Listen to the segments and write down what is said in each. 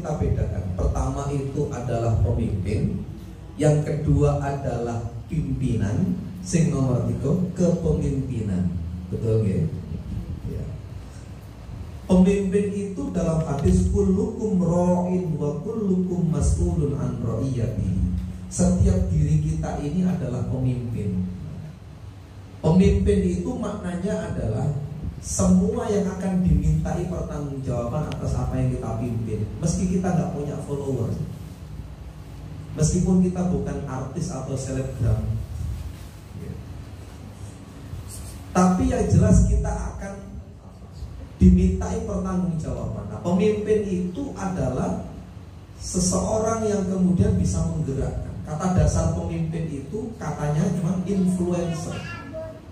kita bedakan. Pertama itu adalah pemimpin, yang kedua adalah pimpinan, sing nomor 3 kepemimpinan. Betul ya? Ya. Pemimpin itu dalam hadis kullukum ra'in wa kullukum mas'ulun an ra'iyatihi. Setiap diri kita ini adalah pemimpin. Pemimpin itu maknanya adalah semua yang akan dimintai pertanggungjawaban atas apa yang kita pimpin. Meski kita nggak punya follower, meskipun kita bukan artis atau selebgram, tapi yang jelas kita akan dimintai pertanggungjawaban. Nah, pemimpin itu adalah seseorang yang kemudian bisa menggerakkan. Kata dasar pemimpin itu katanya cuma influencer.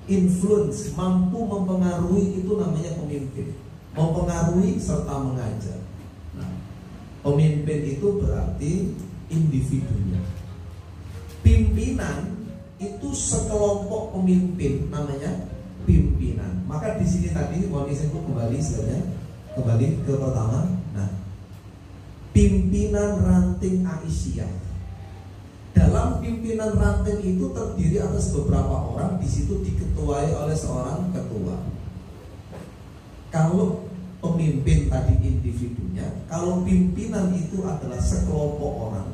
Influence, mampu mempengaruhi, itu namanya pemimpin. Mempengaruhi serta mengajar. Nah, pemimpin itu berarti individunya. Pimpinan itu sekelompok pemimpin, namanya pimpinan. Maka di sini tadi saya kembali sebenarnya kembali ke pertama. Nah, pimpinan ranting Aisyah. Dalam pimpinan ranting itu terdiri atas beberapa orang, di situ diketuai oleh seorang ketua. Kalau pemimpin tadi individunya, kalau pimpinan itu adalah sekelompok orang,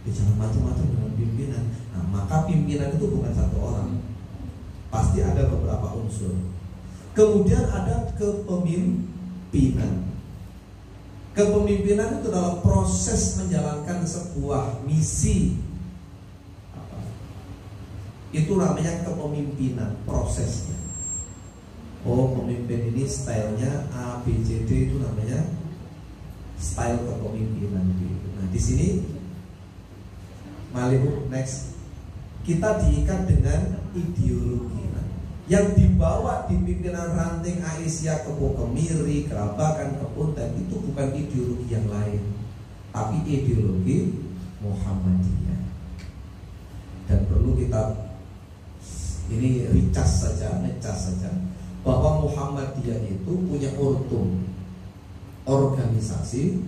bicara macam-macam dengan pimpinan. Nah, maka pimpinan itu bukan satu orang, pasti ada beberapa unsur. Kemudian ada kepemimpinan. Kepemimpinan itu dalam proses menjalankan sebuah misi. Itu namanya kepemimpinan, prosesnya. Oh, pemimpin ini stylenya A, B, C, D, itu namanya style kepemimpinan. Nah, di sini Malibu next, kita diikat dengan ideologi. Yang dibawa di pimpinan ranting Aisyah, Kebo Kemiri, Kerabakan, Kepunten, itu bukan ideologi yang lain, tapi ideologi Muhammadiyah. Dan perlu kita ini ngecas saja, bahwa Muhammadiyah itu punya organisasi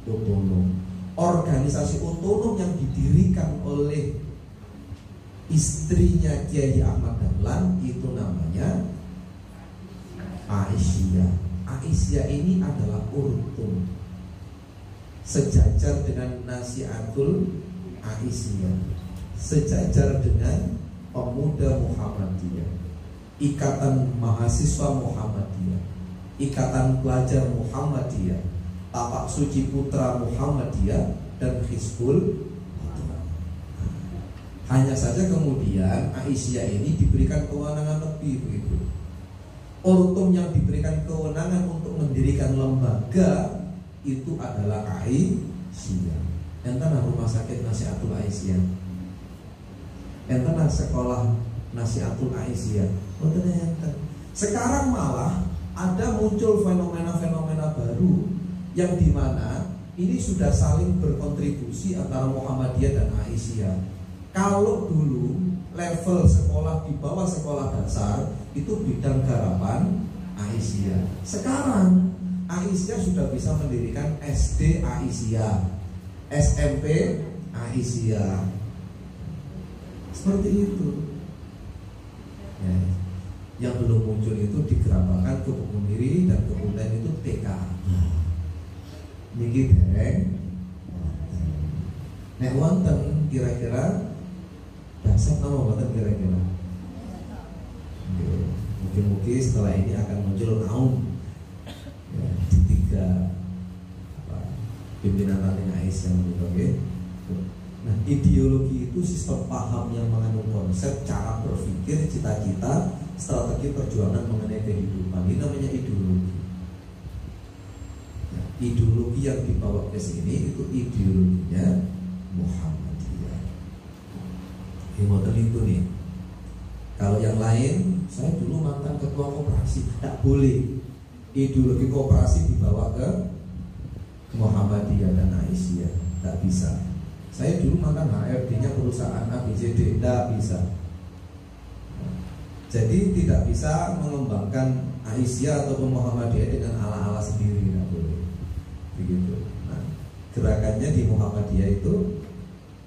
otonom. Organisasi otonom yang didirikan oleh istrinya Kiai Ahmad Dahlan itu namanya Aisyah. Aisyah ini adalah urtum, sejajar dengan Nasihatul Aisyah, sejajar dengan Pemuda Muhammadiyah, Ikatan Mahasiswa Muhammadiyah, Ikatan Pelajar Muhammadiyah, Tapak Suci Putra Muhammadiyah, dan Hizbul. Hanya saja kemudian Aisyah ini diberikan kewenangan lebih begitu. Urtum yang diberikan kewenangan untuk mendirikan lembaga itu adalah Aisyah. Enten rumah sakit Nasihatul Aisyah, enten sekolah Nasihatul Aisyah. Sekarang malah ada muncul fenomena-fenomena baru yang dimana ini sudah saling berkontribusi antara Muhammadiyah dan Aisyah. Kalau dulu level sekolah di bawah sekolah dasar itu bidang garapan Aisyah. Sekarang Aisyah sudah bisa mendirikan SD Aisyah, SMP Aisyah. Seperti itu. Ya, yang belum muncul itu digerabakan ke Kemiri dan kemudian itu TK. Niki dereng. Nek wonten kira-kira dasar nama wonten kira-kira. Mungkin setelah ini akan muncul naum ya, di 3 pimpinan ranting Aisyah gitu, oke. Nah, ideologi itu sistem paham yang mengandung konsep, cara berpikir, cita-cita, strategi perjuangan mengenai kehidupan. Ini namanya ideologi. Nah, ideologi yang dibawa ke sini itu ideologinya Muhammadiyah. Model itu nih. Kalau yang lain, saya dulu mantan ketua koperasi, tidak boleh. Ideologi koperasi dibawa ke Muhammadiyah dan Aisyah, tidak bisa. Saya dulu mantan HRD-nya perusahaan ABCD, tidak bisa. Jadi tidak bisa mengembangkan Aisyah atau Muhammadiyah dengan ala-ala sendiri, tidak boleh. Begitu. Nah, gerakannya di Muhammadiyah itu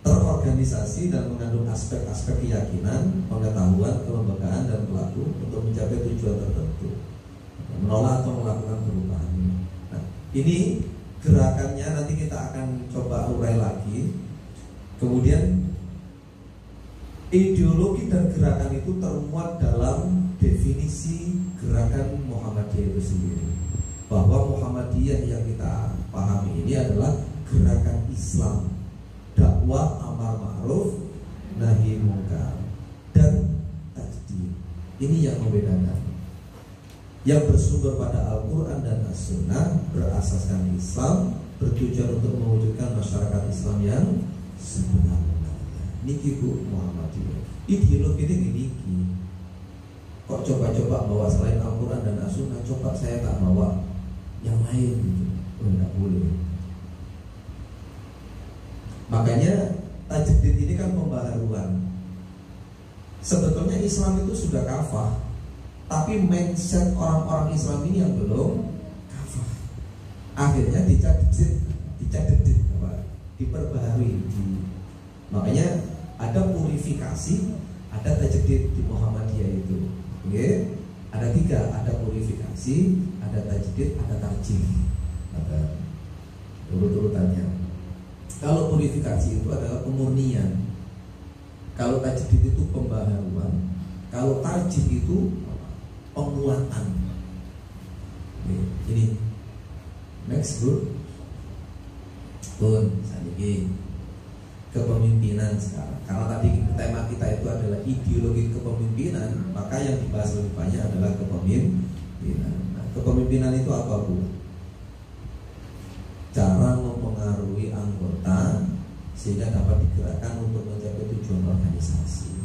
terorganisasi dan mengandung aspek-aspek keyakinan, pengetahuan, kelembagaan dan pelaku untuk mencapai tujuan tertentu, menolak atau melakukan perubahan. Nah, ini gerakannya nanti kita akan coba urai lagi. Kemudian ideologi dan gerakan itu termuat dalam definisi gerakan Muhammadiyah itu sendiri, bahwa Muhammadiyah yang kita pahami ini adalah gerakan Islam, dakwah amar ma'ruf nahi mungkar dan tajdid. Ini yang membedakan, yang bersumber pada Al-Quran dan As-Sunnah, berasaskan Islam, bertujuan untuk mewujudkan masyarakat Islam yang sebenarnya. Niki Bu Muhammadiyah. Ideologi ini kok coba-coba bawa selain Al-Quran dan As-Sunnah, coba saya tak bawa yang lain gitu. Oh, tidak boleh. Makanya tajdid ini kan pembaharuan. Sebetulnya Islam itu sudah kafah, tapi mindset orang-orang Islam ini yang belum kafah. Akhirnya diperbaharui. Makanya ada purifikasi, ada tajdid di Muhammadiyah itu. Oke? Ada 3, ada purifikasi, ada tajdid, ada tarjih. Ada urut-urutannya. Kalau purifikasi itu adalah pemurnian, kalau tajdid itu pembaharuan, kalau tarjih itu penguatan. Oke, ini next bro, saat ini kepemimpinan sekarang. Karena tadi tema kita itu adalah ideologi kepemimpinan, maka yang dibahas lebih banyak adalah kepemimpinan. Nah, kepemimpinan itu apa Bu? Cara mempengaruhi anggota sehingga dapat digerakkan untuk mencapai tujuan organisasi.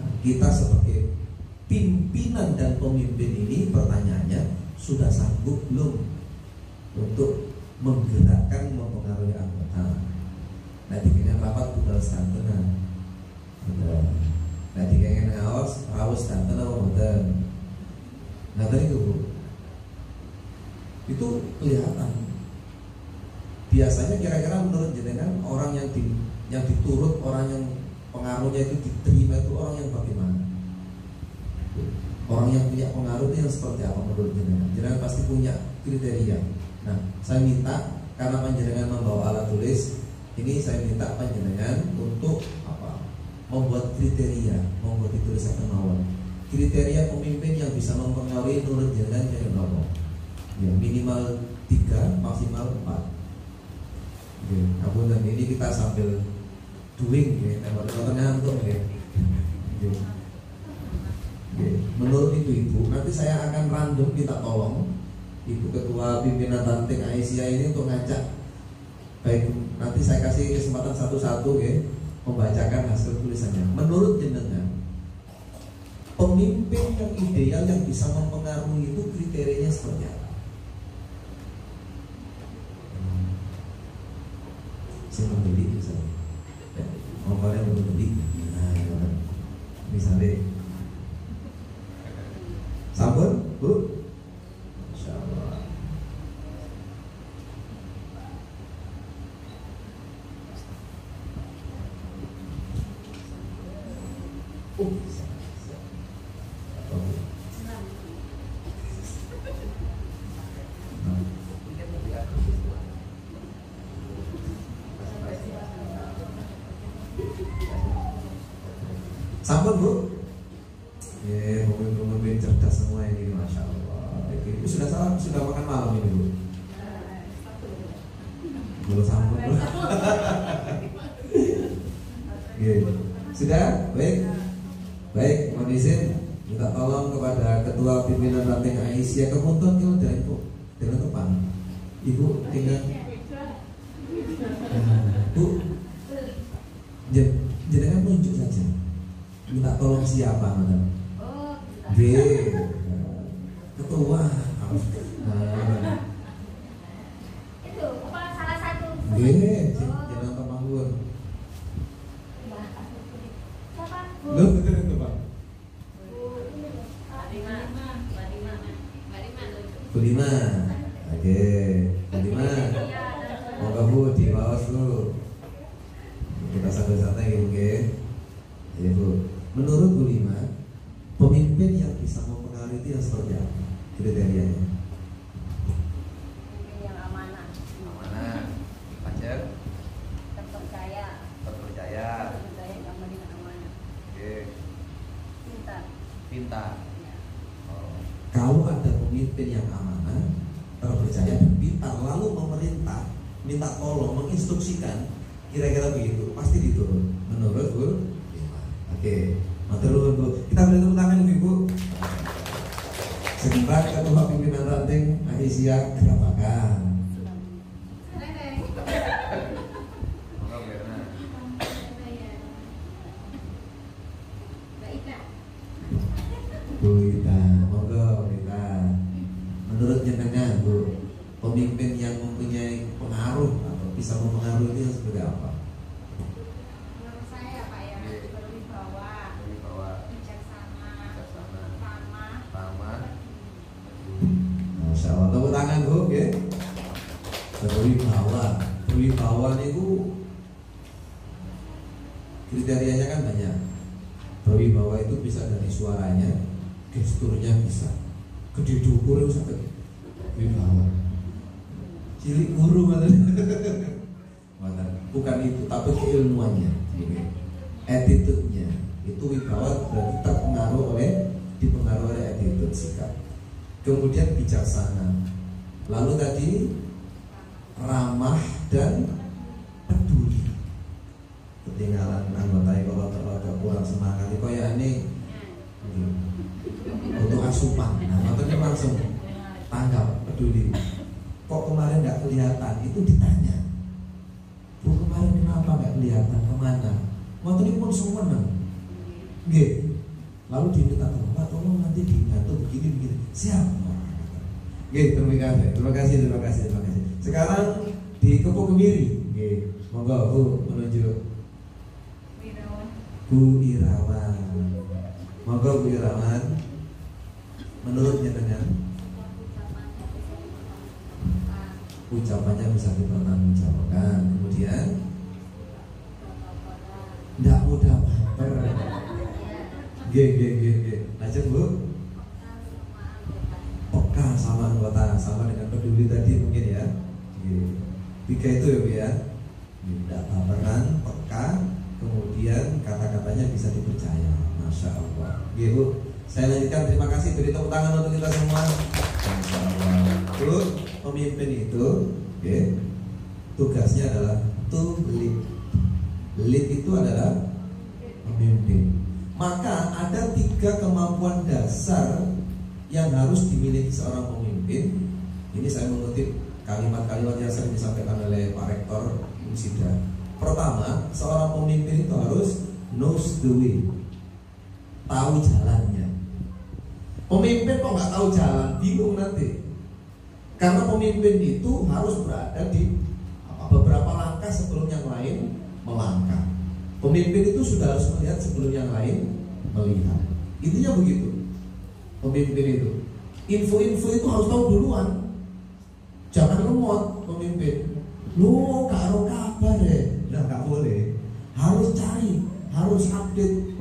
Nah, kita sebagai pimpinan dan pemimpin ini, pertanyaannya, sudah sanggup belum untuk menggerakkan, mempengaruhi anggota? Nanti kena rapat budal santunan, nanti kena haus santunan apa betul? Nah tadi itu Bu, itu kelihatan. Biasanya kira-kira menurut jenengan orang yang diturut, orang yang pengaruhnya itu diterima itu orang yang bagaimana? Orang yang punya pengaruh itu yang seperti apa menurut jenengan? Jenengan pasti punya kriteria. Nah, saya minta karena panjenengan membawa alat tulis, ini saya minta panjenengan untuk apa? Membuat kriteria, membuat tulisan kemauan. Kriteria pemimpin yang bisa mempengaruhi menurut jenengan yang berapa? Ya, minimal 3, maksimal 4. Oke, dan ini kita sambil doing ya, ngantuk ya. Menurut Ibu, nanti saya akan random kita tolong Ibu Ketua Pimpinan Ranting Aisyah ini untuk ngajak. Baik, nanti saya kasih kesempatan satu-satu ya, membacakan hasil tulisannya. Menurut jenengan, pemimpin yang ideal yang bisa mempengaruhi itu kriterianya seperti apa? Saya membeli misalnya, orang yang membeli, nah, misalnya, sampun, Bu, Insya Allah. Sampun Bu, ya pemimpin cerdas semua ini, Masya Allah. Ibu sudah makan malam ini Bu? Belum sampun Bu. Sudah? Baik, mohon izin minta tolong kepada Ketua Pimpinan Ranting Aisyah Kemunton kalau dari Bu, dengan depan. Ibu tinggal Bu, jangan nunjuk saja. Minta tolong siapa madam? Oh, Ketua. Itu kepala salah satu. Jangan terbangun. Siapa? Lu betul itu Pak. Bu Lima. Oke, Bu Lima. Moga Bu. Bu, di bawah Bu. Kita santai-santai gitu, oke? Ya Bu. Menurut Bu Lima, pemimpin yang bisa mempengaruhi itu yang seperti apa? Kriterianya? Pemimpin yang amanah, Pacar, terpercaya, yang penting amanah, oke, pintar. pintar. Kalau ada pemimpin yang amanah, terpercaya dan pintar, lalu pemerintah minta tolong menginstruksikan, kira-kira begitu, pasti diturun. Menurut Bu Lima. Oke, matur nuwun Bu. Kita beri tepuk tangan Ibu. Sebentar Ketua Pimpinan Ranting Aisyah Grabakan. Bu Ita, monggo Bu Ita. Menurut jenengan Bu, pemimpin yang mempunyai pengaruh atau bisa mempengaruhi itu seperti apa? Menurut saya Pak ya, berwibawa, bijaksana, ramah. Masya Allah, tepuk tangan Bu, ya. Berwibawa itu kriterianya kan banyak. Berwibawa itu bisa dari suaranya, gesturnya bisa. Gede dukur itu sampai wibawa. Cilik guru bukan itu, tapi keilmuannya, attitude-nya itu wibawa berarti dipengaruhi oleh attitude sikap. Kemudian bijaksana, lalu tadi ramah dan peduli. Ketinggalan anggota kalau terlalu kurang semangat itu kayak ini untuk asupan, makanya langsung tanggap, peduli. Kok kemarin nggak kelihatan? Itu ditanya. Bu, kemarin kenapa nggak kelihatan? Kemana? Waktu ini pun semua Nggih. Lalu diminta tolong, Pak, tolong nanti dibantu begini. Siap. Nggih, terima kasih. Sekarang di Kepok Kemiri. Nggih, monggo Bu menunjuk. Bu Irawan. Monggo Bu Irawan. Menurut jenengan ucapannya bisa dipertanggungjawabkan, kemudian tidak mudah baper. Lanjut Bu. Peka sama anggota, sama dengan peduli tadi mungkin ya. Tiga itu ya Bu ya. Tidak baperan, peka, kemudian kata-katanya bisa dipercaya. Masya Allah. Bu, saya lanjutkan. Terima kasih. Beri tepuk tangan untuk kita semua. Masya Allah. Bu, pemimpin itu tugasnya adalah to lead. Lead itu adalah pemimpin. Maka ada 3 kemampuan dasar yang harus dimiliki seorang pemimpin. Ini saya mengutip kalimat-kalimat yang sering disampaikan oleh Pak Rektor Musida. Pertama, seorang pemimpin itu harus knows the way, tahu jalannya. Pemimpin kok nggak tahu jalan, bingung nanti. Karena pemimpin itu harus berada di beberapa langkah sebelum yang lain melangkah. Pemimpin itu sudah harus melihat sebelum yang lain melihat. Intinya begitu. Pemimpin itu info-info itu harus tahu duluan. Jangan lemot pemimpin. Lu karo kabar deh. Nah, nggak boleh. Harus cari, harus update,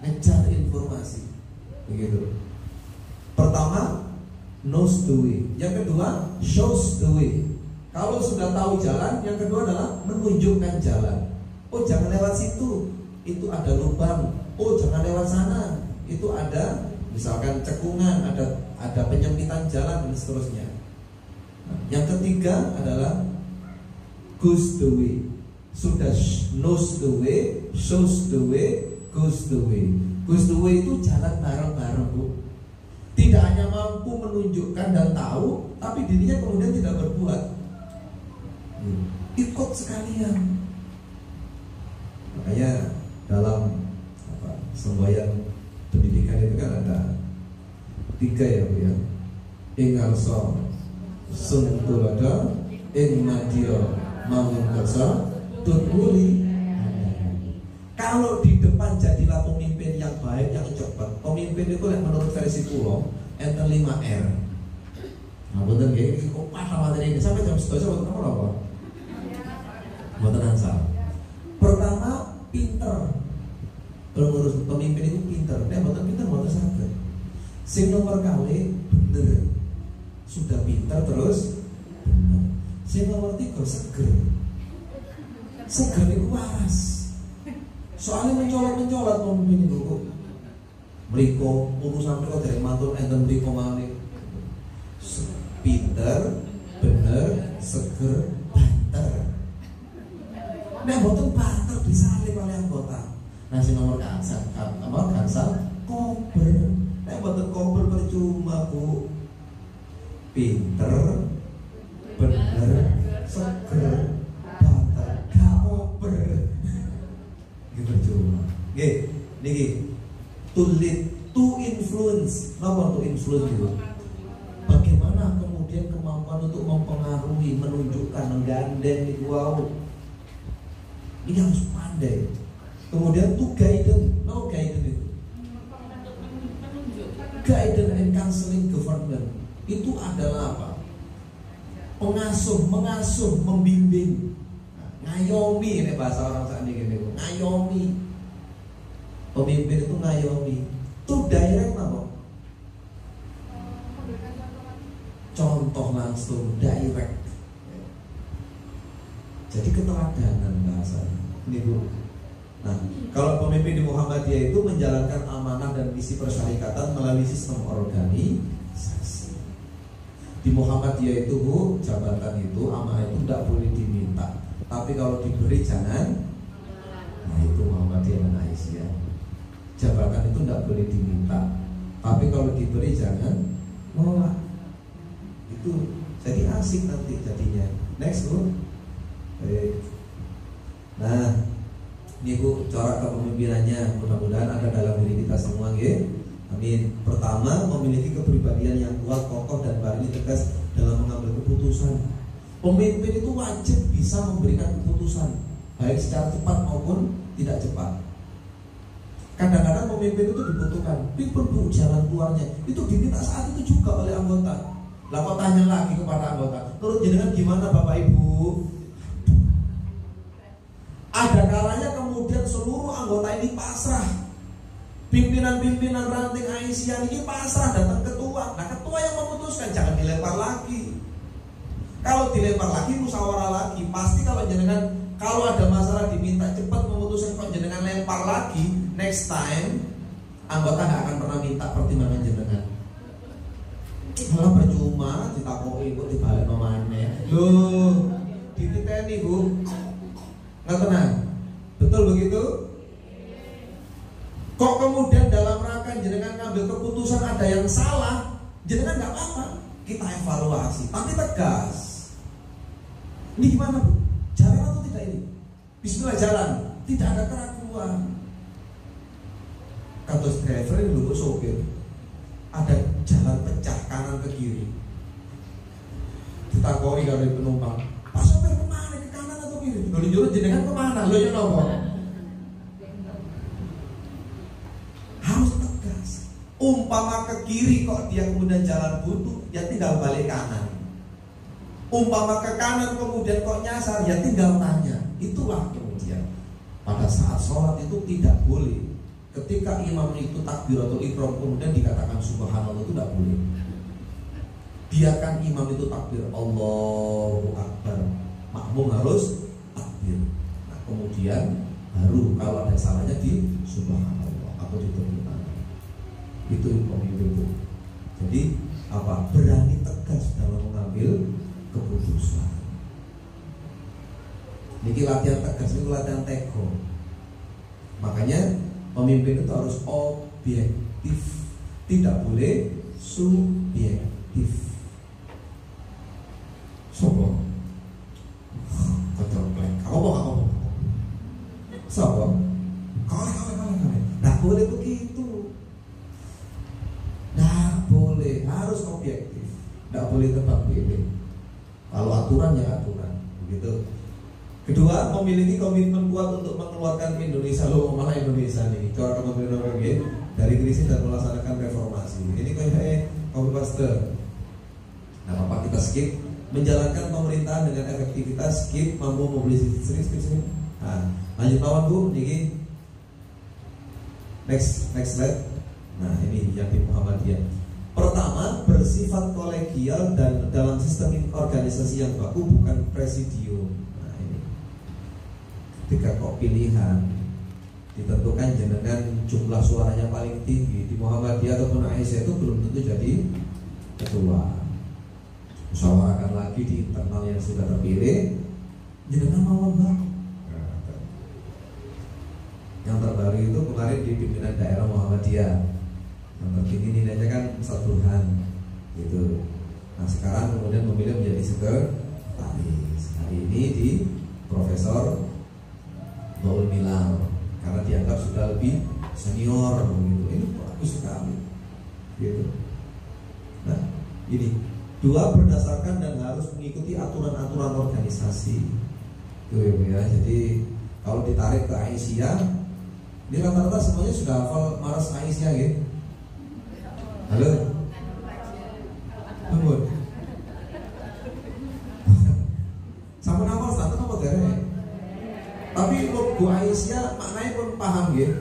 ngejar informasi. Begitu. Pertama, knows the way. Yang kedua, shows the way. Kalau sudah tahu jalan, yang kedua adalah menunjukkan jalan. Oh, jangan lewat situ, itu ada lubang. Oh, jangan lewat sana, itu ada misalkan cekungan, ada penyempitan jalan dan seterusnya. Yang ketiga adalah goes the way. Sudah knows the way, shows the way, goes the way. Goes the way itu jalan bareng-bareng, Bu. Tidak hanya mampu menunjukkan dan tahu, tapi dirinya kemudian tidak berbuat. Ikut sekalian. Makanya dalam semboyan pendidikan itu kan ada 3 ya Bu ya. Ing ngarsa sun tulodo, ing madya mangun kersa tutuli. Kalau di depan jadilah pemimpin yang baik, yang cepat. Pemimpin itu menurut versi kula enten 5R. Nah, bener nggih, iki kok pas materi ini sampai jam 11 apa? finansal. Pertama, pinter. Pengurus pemimpin itu pinter. Mboten pinter mboten saged. Sing nomor kali bener. Sudah pinter terus bener. Sing nomor 3 seger. Seger itu waras. Soalnya mencolot pemimpin itu. Mriko urusan mriko dari mantul enten mriko malih. Pinter, bener, seger, banter. Mboten banter disalib oleh anggota. Nah, si nomor gansal, kober. Mboten kober percuma, Bu. Pinter, bener, seger, banter, gak kober. Iki percuma. Nggih, niki to lead, to influence. Napa to influence itu? Bagaimana kemudian kemampuan untuk mempengaruhi, menunjukkan, menggandeng itu wow. Ini harus pandai. Kemudian to guidance, no guidance itu. Guidance and counseling government itu adalah apa? Mengasuh, membimbing, ngayomi. Ini bahasa orang saat ini, ngayomi. Pemimpin itu ngayomi. To direct apa? Contoh langsung, direct. Jadi keteladanan bahasanya. Ini Bu. Nah, kalau pemimpin di Muhammadiyah itu menjalankan amanah dan misi persyarikatan melalui sistem organisasi. Di Muhammadiyah itu Bu, jabatan itu, amanah itu tidak boleh diminta. Tapi kalau diberi jangan. Nah, itu Muhammadiyah dan Aisyah. Jabatan itu tidak boleh diminta. Tapi kalau diberi jangan menolak. Itu jadi asik nanti jadinya. Next Bu. Baik. Nah, ini Bu corak kepemimpinannya, mudah-mudahan ada dalam diri kita semua, nggih. Amin. Pertama, memiliki kepribadian yang kuat, kokoh dan berani tegas dalam mengambil keputusan. Pemimpin itu wajib bisa memberikan keputusan, baik secara cepat maupun tidak cepat. Kadang-kadang pemimpin itu dibutuhkan, pipun Bu jalan keluarnya itu diminta saat itu juga oleh anggota. Lah kok tanya lagi kepada anggota, menurut jenengan gimana Bapak Ibu? Ada kalanya kemudian seluruh anggota ini pasrah. Pimpinan-pimpinan ranting Aisyah ini pasrah datang ketua. Nah, ketua yang memutuskan, jangan dilempar lagi. Kalau dilempar lagi, musyawarah lagi. Pasti kalau ada masalah diminta cepat memutuskan, kok jenengan lempar lagi, next time anggota gak akan pernah minta pertimbangan jenengan. Malah percuma ditakoki kok dibalik nomane. Loh, dititeni Bu. Nggak tenang, betul begitu? Kok kemudian dalam rangka jenengan ngambil keputusan ada yang salah, jenengan nggak apa-apa, kita evaluasi, tapi tegas. Ini gimana Bu? Jalan atau tidak ini? Bismillah jalan, tidak ada keraguan. Kata driver ini dulu sopir, ada jalan pecah kanan ke kiri. Ditakoi kali penumpang, Pak sopir kemana? Ke kanan atau kiri? Lalu jurus jenengan kemana? Lo ya nopo? Harus tegas. Umpama ke kiri kok dia kemudian jalan buntu, ya tinggal balik kanan. Umpama ke kanan kemudian kok nyasar, ya tinggal tanya. Itulah kemudian pada saat sholat itu tidak boleh. Ketika imam itu takbiratul ihram kemudian dikatakan subhanallah, itu tidak boleh. Biarkan imam itu takbir Allahu Akbar, makmum harus takbir. Nah, kemudian baru kalau ada salahnya di subhanallah atau di takbir. Itu pemimpin itu. Jadi apa? Berani tegas dalam mengambil keputusan. Niki latihan tegas, ini latihan teko. Makanya pemimpin itu harus objektif, tidak boleh subjektif. Sopo? Kecoklek. Apa? Sopo? Kau. Nah boleh begitu. Nah boleh, harus objektif. Tidak boleh tebak pilih. Kalau aturan ya aturan, begitu. Kedua, memiliki komitmen kuat untuk mengeluarkan Indonesia, malah Indonesia nih, cara kepemimpinan dari krisis dan melaksanakan reformasi. Ini kayak copy paste. Nah, apa kita skip? menjalankan pemerintahan dengan efektivitas, skip, mampu mobilisasi sering. Nah, lanjut lawan Bu, niki. Next slide. Nah, ini yang di Muhammadiyah. Pertama, bersifat kolegial dan dalam sistem organisasi yang baku, bukan presidium. Nah, ini. Ketika kok pilihan ditentukan dengan jumlah suaranya paling tinggi di Muhammadiyah ataupun Aisyah itu belum tentu jadi ketua. Musyawarahkan lagi di internal yang sudah terpilih, jenengan mau Mbak. Yang terbaru itu kemarin di pimpinan daerah Muhammadiyah. Yang terkini nilainya kan Ustaz Burhan gitu. Nah sekarang kemudian memilih menjadi sekretaris. Hari ini di Profesor Baul Milal, karena dianggap sudah lebih senior gitu. Ini bagus sekali gitu. Nah ini dua, berdasarkan dan harus mengikuti aturan-aturan organisasi gitu ya. Jadi kalau ditarik ke Aisyah, ini rata-rata semuanya sudah hafal Maras Aisyah gitu. Halo? Tunggu. Sama nama satu nama gara. Tapi logo Aisyah maknanya pun paham gitu.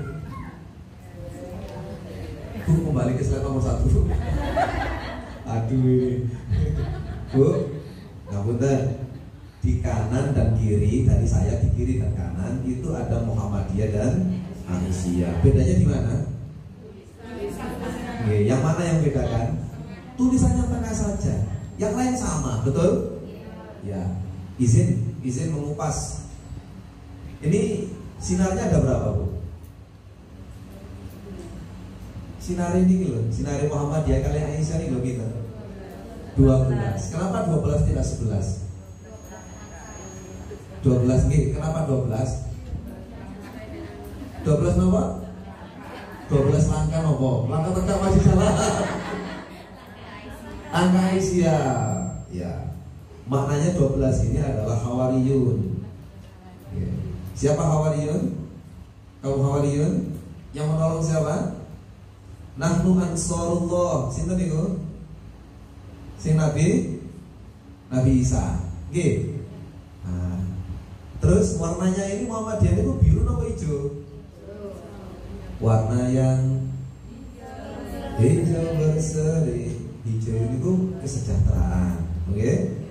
Kembali ke slide nomor 1. Aduh. Bu, ngapunten. Di kanan dan kiri, tadi saya di kiri dan kanan itu ada Muhammadiyah dan Aisyah. Bedanya di mana? Yang mana yang bedakan? Tulisannya tengah saja. Yang lain sama, betul? Ya. Izin mengupas. Ini sinarnya ada berapa, Bu? Sinar ini loh, sinar Muhammadiyah kali Aisyah ini loh kita. 12. Kenapa 12 tidak 11? 12 nih, kenapa 12? 12 apa? 12 langkah nopo? Langkah tegak masih salah. Angka Aisyah. Ya. Maknanya 12 ini adalah Hawariyun. Ya. Siapa Hawariyun? Kaum Hawariyun yang menolong siapa? Nahnu Ansarullah. Sinten niku? Sing Nabi Isa. Nggih. Nah, terus warnanya ini Muhammadiyah itu biru atau hijau? Warna yang hijau berseri. Hijau itu kesejahteraan. Oke.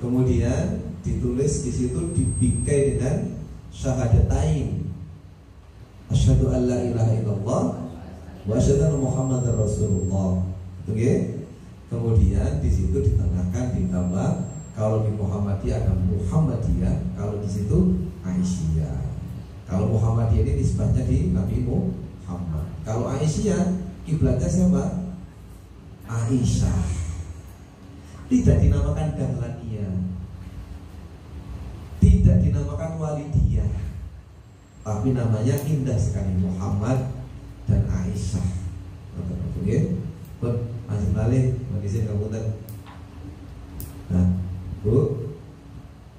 Kemudian ditulis di situ dibingkai dengan syahadatain. Asyhadu an la ilaha illallah wa asyhadu anna Muhammadar Rasulullah. Oke. Kemudian di situ ditengahkan ditambah, kalau di Muhammadiyah ada Muhammadiyah, kalau di situ Aisyah. Kalau Muhammadiyah ini nisbatnya di Nabi Muhammad. Kalau Aisyah kiblatnya siapa? Aisyah. Tidak dinamakan Dahlaniyah, tidak dinamakan Walidiyah, tapi namanya indah sekali, Muhammad dan Aisyah. Oke, masih balik, magazine komputer. Nah, Bu,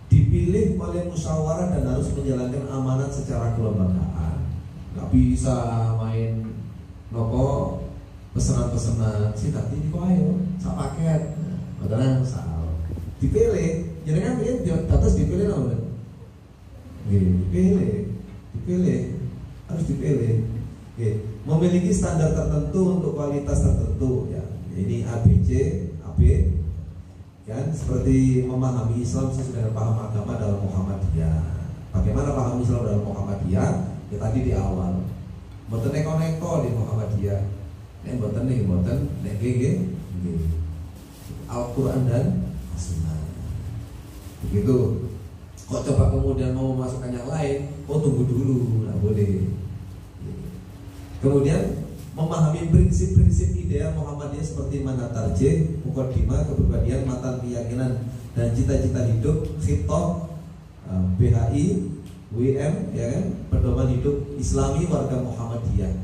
dipilih oleh musyawarah dan harus menjalankan amanat secara kelembagaan. Gak bisa main nopo pesanan-pesanan. Si tadi di kok ayo, sak paket. Betulan salah. Dipilih, jadi kan pilih di atas dipilih apa? Dipilih, harus dipilih. Memiliki standar tertentu untuk kualitas tertentu ya. Ini ABC, AB. Kan seperti memahami Islam sesuai dengan paham agama dalam Muhammadiyah. Bagaimana paham Islam dalam Muhammadiyah? Ya tadi di awal. Mboten neko-neko di Muhammadiyah. Nek mboten nek nggih. Al-Qur'an dan As-Sunnah. Begitu. Kok coba kemudian mau memasukkan yang lain? Oh tunggu dulu, nggak boleh. Kemudian memahami prinsip-prinsip ideal Muhammadiyah seperti mana tarjih, muqaddimah, kepribadian, matan keyakinan dan cita-cita hidup, khitab, BHI, WM, ya kan, pedoman hidup Islami warga Muhammadiyah.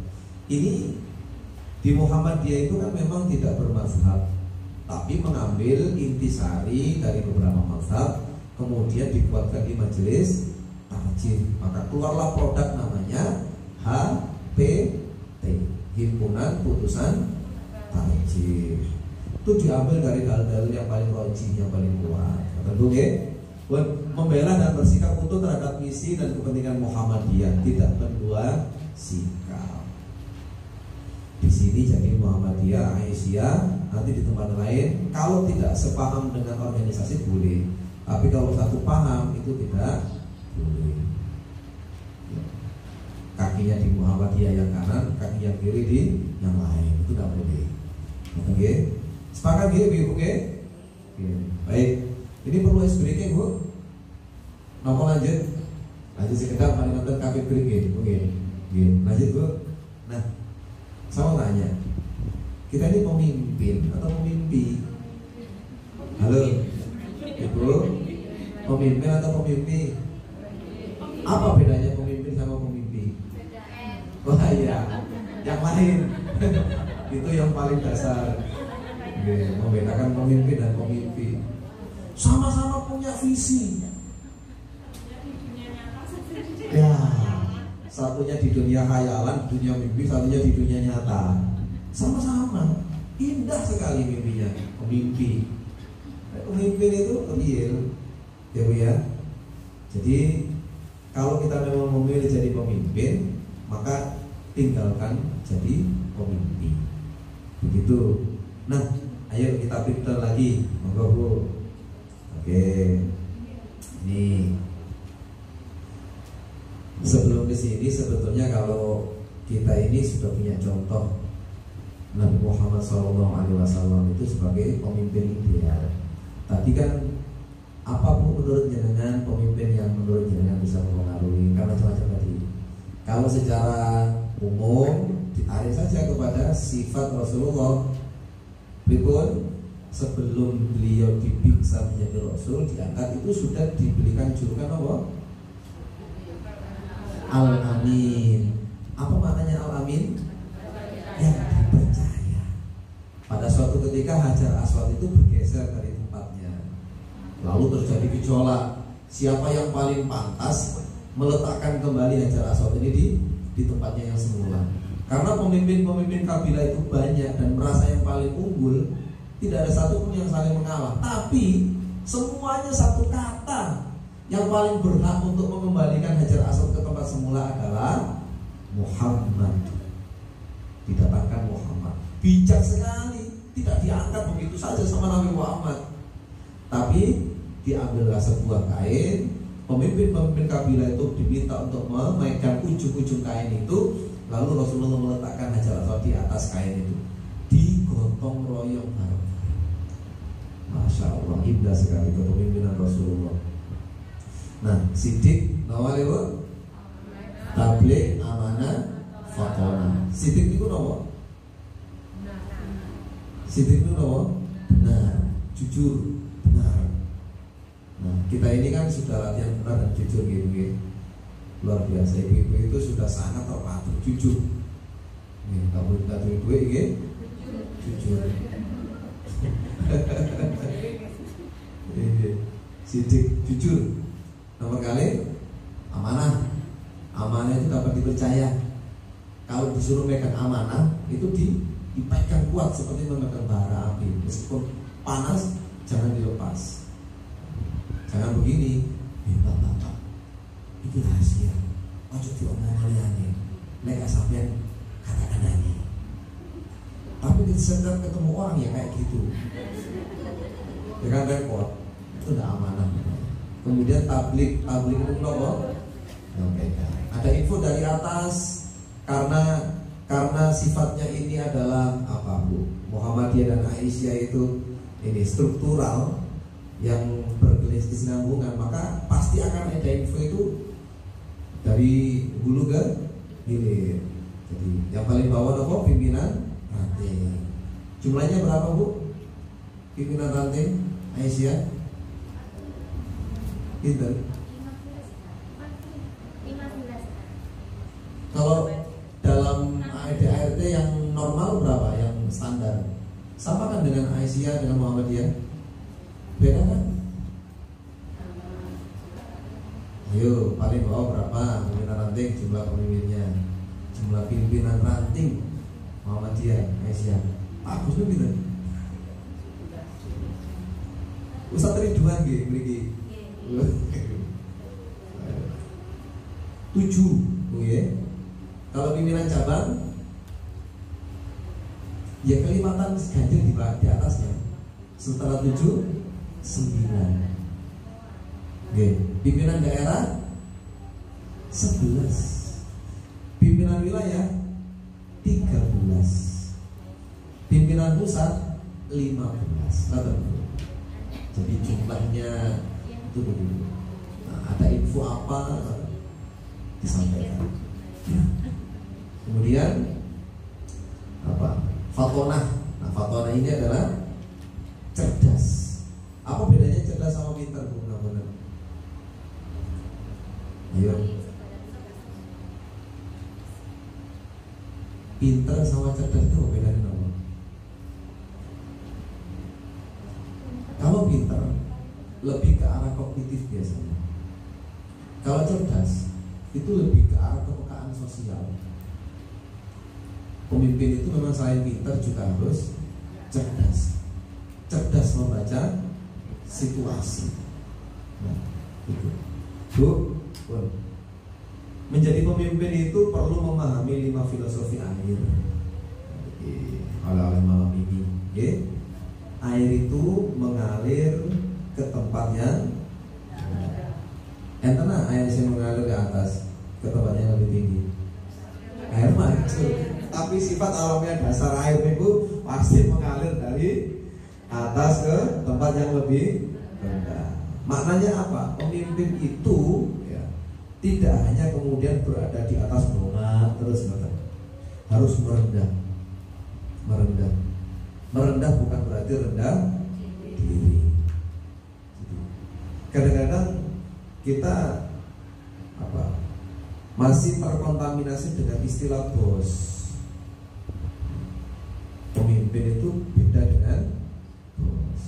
Ini di Muhammadiyah itu kan memang tidak bermazhab, tapi mengambil intisari dari beberapa mazhab, kemudian dikuatkan di majelis tarjih. Maka keluarlah produk namanya HPT, Himpunan Putusan Tarjih. itu diambil dari dalil yang paling rajih, yang paling kuat. Tentu buat membela dan bersikap utuh terhadap misi dan kepentingan Muhammadiyah, tidak berdua sikap. Di sini jadi Muhammadiyah, Aisyah, nanti di tempat lain kalau tidak sepaham dengan organisasi boleh, tapi kalau satu paham itu tidak boleh. Kakinya di Muhammadiyah yang kanan, kaki yang kiri di yang lain, itu tidak boleh. Oke, sepakat gitu, oke? Baik, ini perlu SBK bu. Nopo lanjut sekedar paling nonton kafe break, oke? Lanjut bu. Nah, saya mau tanya, kita ini pemimpin atau pemimpi? Halo, ibu, pemimpin atau pemimpi? Apa bedanya pemimpin sama pemimpi? Wah iya, yang lain itu yang paling dasar. Membedakan pemimpin dan pemimpi. Sama-sama punya visi. Ya, satunya di dunia khayalan, dunia mimpi, satunya di dunia nyata. Sama-sama indah sekali mimpinya. Pemimpi, pemimpin itu real, ya bu ya. Jadi kalau kita memang memilih jadi pemimpin, maka tinggalkan jadi pemimpin. Begitu. Nah, ayo kita pintar lagi, monggo bu. Oke, ini sebelum ke sini sebetulnya kalau kita ini sudah punya contoh Nabi Muhammad SAW itu sebagai pemimpin ideal. Tadi kan apa bu menurut jenengan pemimpin yang menurut jenengan bisa mempengaruhi? Kan macam-macam tadi. Kalau secara umum ditarik saja kepada sifat Rasulullah. Berikut sebelum beliau dipiksa menjadi Rasul, diangkat itu sudah diberikan julukan apa? Al-Amin. Apa maknanya Al-Amin? Yang dipercaya. Pada suatu ketika Hajar Aswad itu bergeser dari tempatnya. Lalu terjadi gejolak. Siapa yang paling pantas meletakkan kembali Hajar Aswad ini di tempatnya yang semula? Karena pemimpin-pemimpin kabilah itu banyak dan merasa yang paling unggul, tidak ada satupun yang saling mengalah. Tapi semuanya satu kata. Yang paling berhak untuk mengembalikan Hajar Aswad ke tempat semula adalah Muhammad. Didatangkan Muhammad. Bijak sekali, tidak diangkat begitu saja sama Nabi Muhammad, tapi diambillah sebuah kain. Pemimpin-pemimpin kabilah itu diminta untuk memegang ujung-ujung kain itu. Lalu Rasulullah meletakkan Hajar Aswad di atas kain itu, digotong royong bareng. Masya Allah, indah sekali kepemimpinan Rasulullah. Nah, sidik nawaliwo tabligh amanah fatona. Sidik itu nawa? Sidik itu nawa? Benar, jujur, benar. Nah, kita ini kan sudah latihan benar dan jujur gitu. Luar biasa, ibu-ibu itu sudah sangat terpatut jujur. Nih, kamu minta duit ini jujur. Sidik, jujur. Nomor kali amanah. Amanah itu dapat dipercaya. Kalau disuruh megang amanah itu dipegang kuat seperti memegang bara api. Meskipun panas jangan dilepas. Jangan begini, bapak, itu rahasia. Ojo diomong liyane. Nek sampean katakan aja. Tapi ketika ketemu orang ya kayak gitu. Dengan repot, itu udah amanah. Kemudian tablik itu apa? Ada info dari atas karena sifatnya ini adalah apa bu? Muhammadiyah dan Aisyah itu ini struktural yang berkesinambungan, maka pasti akan ada info itu dari hulu ke hilir. Jadi yang paling bawah apa? Pimpinan ranting. Jumlahnya berapa bu? Pimpinan ranting Aisyah? Gitu. 15. Kalau dalam ART yang normal berapa? Yang standar? Sama kan dengan Aisyah dengan Muhammadiyah? Beda kan? Ayo, paling bawah berapa? Pimpinan ranting, jumlah pemimpinnya. Jumlah pimpinan ranting Muhammadiyah, Aisyah. Bagus tuh gitu. Ustaz Ridwan nggih mriki. 7 nggih. Kalau pimpinan cabang ya Kalimantan ganjil di atasnya. Setelah 7 9. Oke, pimpinan daerah 11. Pimpinan wilayah 13. Pimpinan pusat 15. Jadi jumlahnya itu dulu. Nah, ada info apa disampaikan. Kemudian apa? Fatonah. Nah, fatonah ini adalah cerdas. Apa bedanya cerdas sama pintar, Bu? Benar. Ayo. Pintar sama cerdas itu bedanya apa? Kalau pintar lebih ke arah kognitif biasanya. Kalau cerdas itu lebih ke arah kepekaan sosial. Pemimpin itu memang selain pintar juga harus cerdas. Cerdas membaca situasi. Nah, itu. Bu, menjadi pemimpin itu perlu memahami 5 filosofi air. Oleh malam ini, okay? Air itu mengalir ke tempat yang entah air yang mengalir ke atas ke tempat yang lebih tinggi. Air mancur. Tapi sifat alamiah dasar air itu pasti mengalir dari atas ke tempat yang lebih rendah. Maknanya apa? Pemimpin itu ya, tidak hanya kemudian berada di atas bongah terus harus merendah. Merendah bukan berarti rendah diri. Kadang-kadang kita masih terkontaminasi dengan istilah bos. Pemimpin itu beda dengan bos.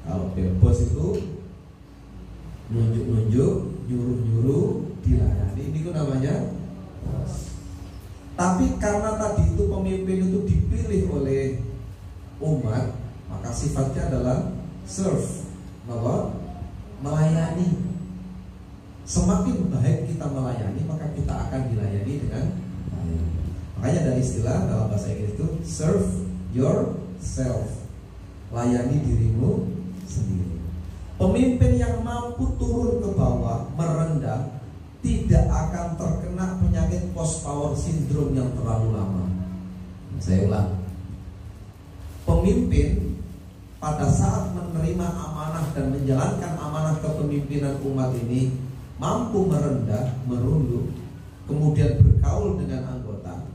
Kalau bos itu nunjuk-nunjuk, nyuruh-nyuruh, dilayani, ini kan namanya bos. Tapi karena tadi itu pemimpin itu dipilih oleh umat, maka sifatnya adalah serve, melayani. Semakin baik kita melayani, maka kita akan dilayani dengan baik. Makanya ada istilah dalam bahasa Inggris itu serve yourself, layani dirimu sendiri. Pemimpin yang mampu turun ke bawah, merendah, tidak akan terkena penyakit post power syndrome yang terlalu lama. Saya ulang. Pemimpin pada saat menerima amanah dan menjalankan amanah kepemimpinan umat ini mampu merendah, merunduk, kemudian bergaul dengan anggota,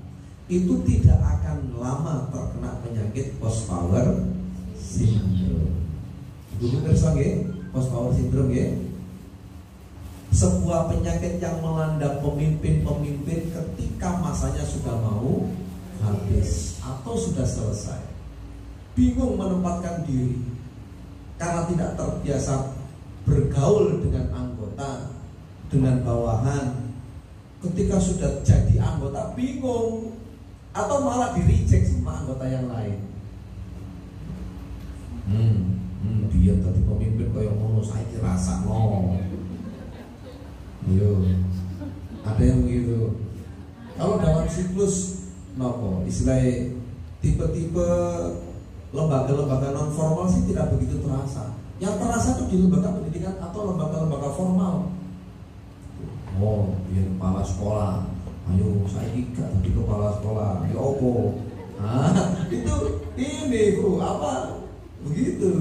itu tidak akan lama terkena penyakit post power syndrome. Dulu kersa nggih, post power syndrome nggih. Sebuah penyakit yang melanda pemimpin-pemimpin ketika masanya sudah mau habis atau sudah selesai. Bingung menempatkan diri karena tidak terbiasa bergaul dengan anggota, dengan bawahan. Ketika sudah jadi anggota bingung atau malah di-reject sama anggota yang lain. Dia tadi pemimpin kayak ngono saiki rasakno. Yo. Ada yang begitu. Kalau dalam siklus nopo istilahnya tipe-tipe lembaga-lembaga non formal sih tidak begitu terasa. Yang terasa itu di lembaga pendidikan atau lembaga-lembaga formal. Oh, dia kepala sekolah. Ayo saya gak jadi kepala sekolah. Ya opo? Itu ini Bu, apa? Begitu.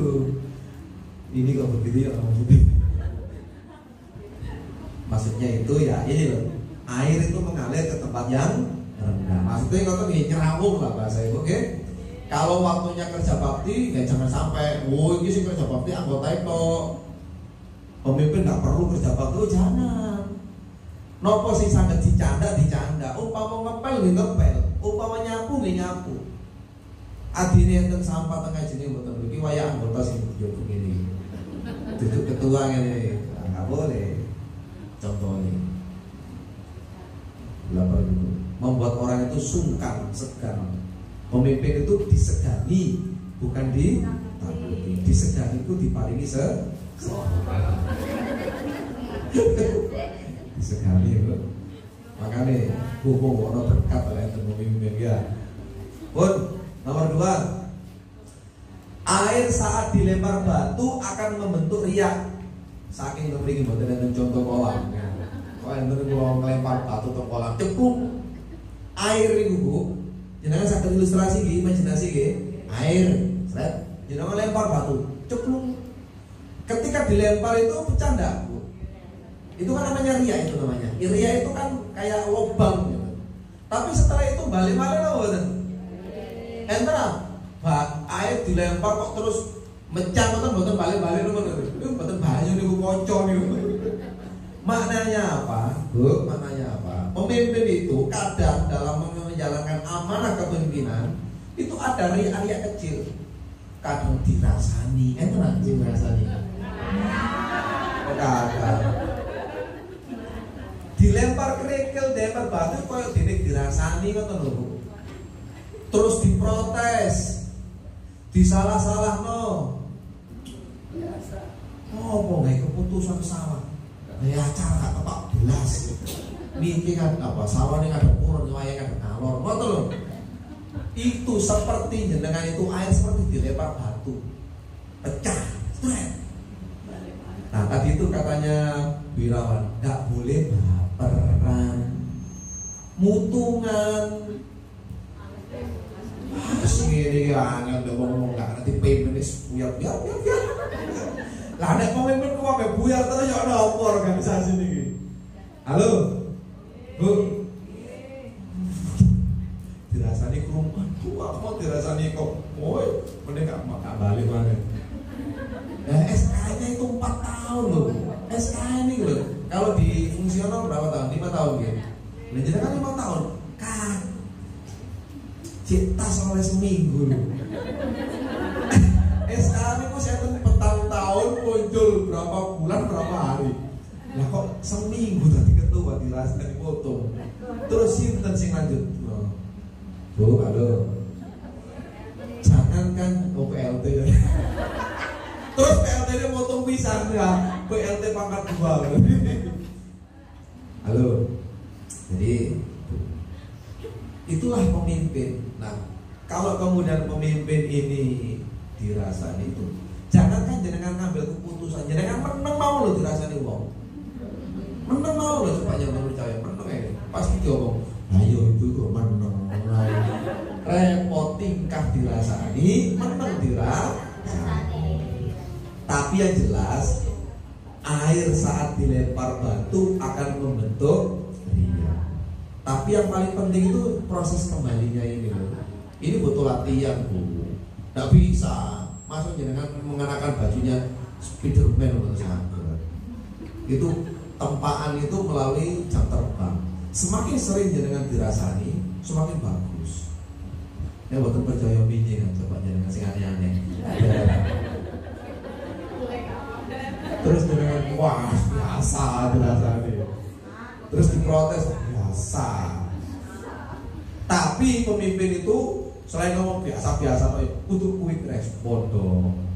Ini kok begitu ya maksudnya. Maksudnya itu ya ini loh. Air itu mengalir ke tempat yang rendah. Maksudnya kalau nyerawung lah bahasa Ibu, oke? Kalau waktunya kerja bakti, ya jangan sampai, ini sih kerja bakti anggota itu. Pemimpin nggak perlu kerja bakti, jangan. Nopo sih sangat dicanda. Umpama ngepel, ngepel. Umpama nyapu, nyapu. Adine enten sampah tengah jenis betul. Iki waya anggota sing jogo ini. Duduk ketua ini, nggak boleh. Contohnya, membuat orang itu sungkan, segan. Pemimpin itu disegani, bukan ditakuti. disegani ku diparingi disegani lho. Makane hukum ono berkat oleh pemimpin ya. Pun nomor 2, air saat dilempar batu akan membentuk riak. Saking kepringin mboten enten contoh kolam. Kok enten kula ngelempar batu ke kolam cepluk. Air niku Bu. Jenengan saged ilustrasi nggih, imajinasi nggih. Air, sret. Jenengan lempar batu, cepluk. Ketika dilempar itu pecah enggak, Bu? Itu kan namanya riak itu namanya. Riak itu kan kayak lubang gitu. Tapi setelah itu balik-balik apa mboten? Enten air dilempar kok terus mecah mboten balik-balik mboten. Itu mboten banyu niku kocok niku. Maknanya apa? Bu, maknanya apa? Pemimpin itu kadang dalam menjalankan amanah kepemimpinan itu ada riak-riak kecil. Kadang dirasani, enten sing dirasani. Kadang dilempar kerikil, dilempar batu koyo dene dirasani ngoten lho, Bu. Terus diprotes, disalah-salahno. Oh, nggak keputusan salah. Ya acara gak tepak belas. Niki kan apa sawah ini ada purun, wayang ada kalor, ngoten lho. Itu seperti jenengan itu air seperti dilempar batu, pecah, stret. Nah tadi itu katanya Wirawan, nggak boleh baperan, mutungan. Sini angel ngomong nggak nanti pemimpin buyar. Lah nek pemimpin ku wae buyar terus ya ana apa organisasi niki. Halo. Bu. Dirasani krum, aduh apa dirasani kok. Woi, mending gak balik maneh. SK-nya itu 4 tahun loh. SK ini loh. Kalau di fungsional berapa tahun? 5 tahun gitu. Nah, jadi kan 5 tahun. Kan cipta oleh seminggu loh. SK ini kok saya bertahun-tahun muncul berapa bulan berapa hari. Lah kok seminggu tadi ketua dirasani foto. Terus sinten sing lanjut. Bu, halo. Jangan kan PLT ya. Terus PLT nya potong pisan ya. PLT pangkat 2. Halo. Jadi itulah pemimpin. Nah, kalau kemudian pemimpin ini dirasani itu, jangan kan jenengan ngambil keputusan. Jenengan meneng mau lo dirasani wong. Meneng mau lo supaya percaya meneng ya. Pasti diomong, ayo itu kok meneng. Repot tingkah dirasani, meneng dirasani. Tapi yang jelas air saat dilempar batu akan membentuk riak. Tapi yang paling penting itu proses kembalinya ini loh. Ini butuh latihan Bu. Tidak bisa masuk jenengan mengenakan bajunya Spiderman untuk sahabat. Itu tempaan itu melalui jam terbang. Semakin sering jenengan dirasani, semakin bagus. Ya buatan percaya biji kan, coba jenengan sing aneh-aneh. Terus jenengan wah biasa dirasani. Terus diprotes biasa. Tapi pemimpin itu selain ngomong biasa-biasa untuk quick respon dong.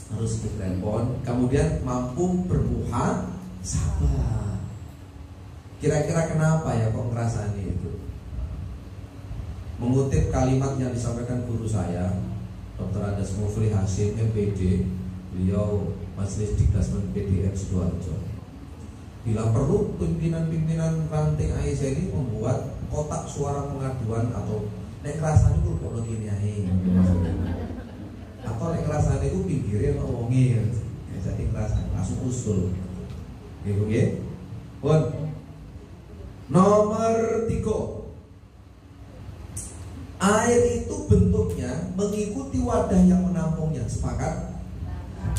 Harus quick respon, kemudian mampu bermuhasabah. Kira-kira kenapa ya kok ngerasani itu? Mengutip kalimat yang disampaikan guru saya, Dr. Andes Mufli Hashim MPD, beliau Majelis Dikdasmen PDM Sidoarjo, bila perlu pimpinan-pimpinan ranting AIC ini membuat kotak suara pengaduan atau nek ngrasani ku kok gini ae. Atau nek ngrasani ku pinggire ono wonge. Ya jadi ngrasani langsung usul. Nggih nggih. Pun nomor 3. Air itu bentuknya mengikuti wadah yang menampungnya. Sepakat?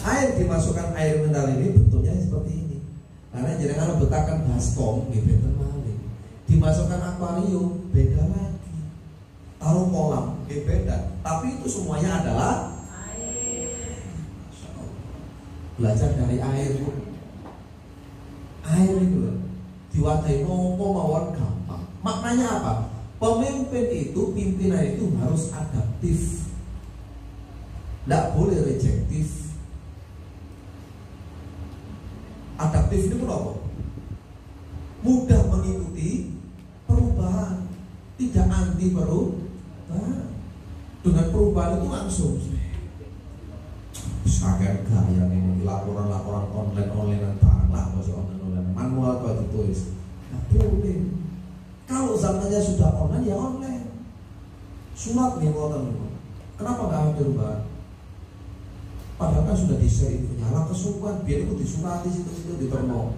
Air dimasukkan air mineral ini bentuknya seperti ini. Karena jangan letakkan baskom nggih benten malih. Dimasukkan akuarium beda lagi. Taruh kolam beda. Tapi itu semuanya adalah air. Belajar dari air Bu. Air itu diwadahi nopo mawon gampang. Maknanya apa? Pemimpin itu, pimpinan itu harus adaptif. Nggak boleh rejektif. Adaptif itu apa? Mudah mengikuti perubahan, tidak anti perubahan. Dengan perubahan itu langsung sekalian gaya ini laporan-laporan online barang lah, masih online manual atau ditulis. Nggak boleh. Kalau zamannya sudah online ya online. Sunat nih teman-teman. Kenapa nggak ada perubahan? Padahal kan sudah di-share infonya. Lah kesukaan biar itu disurati situ-situ ditermo.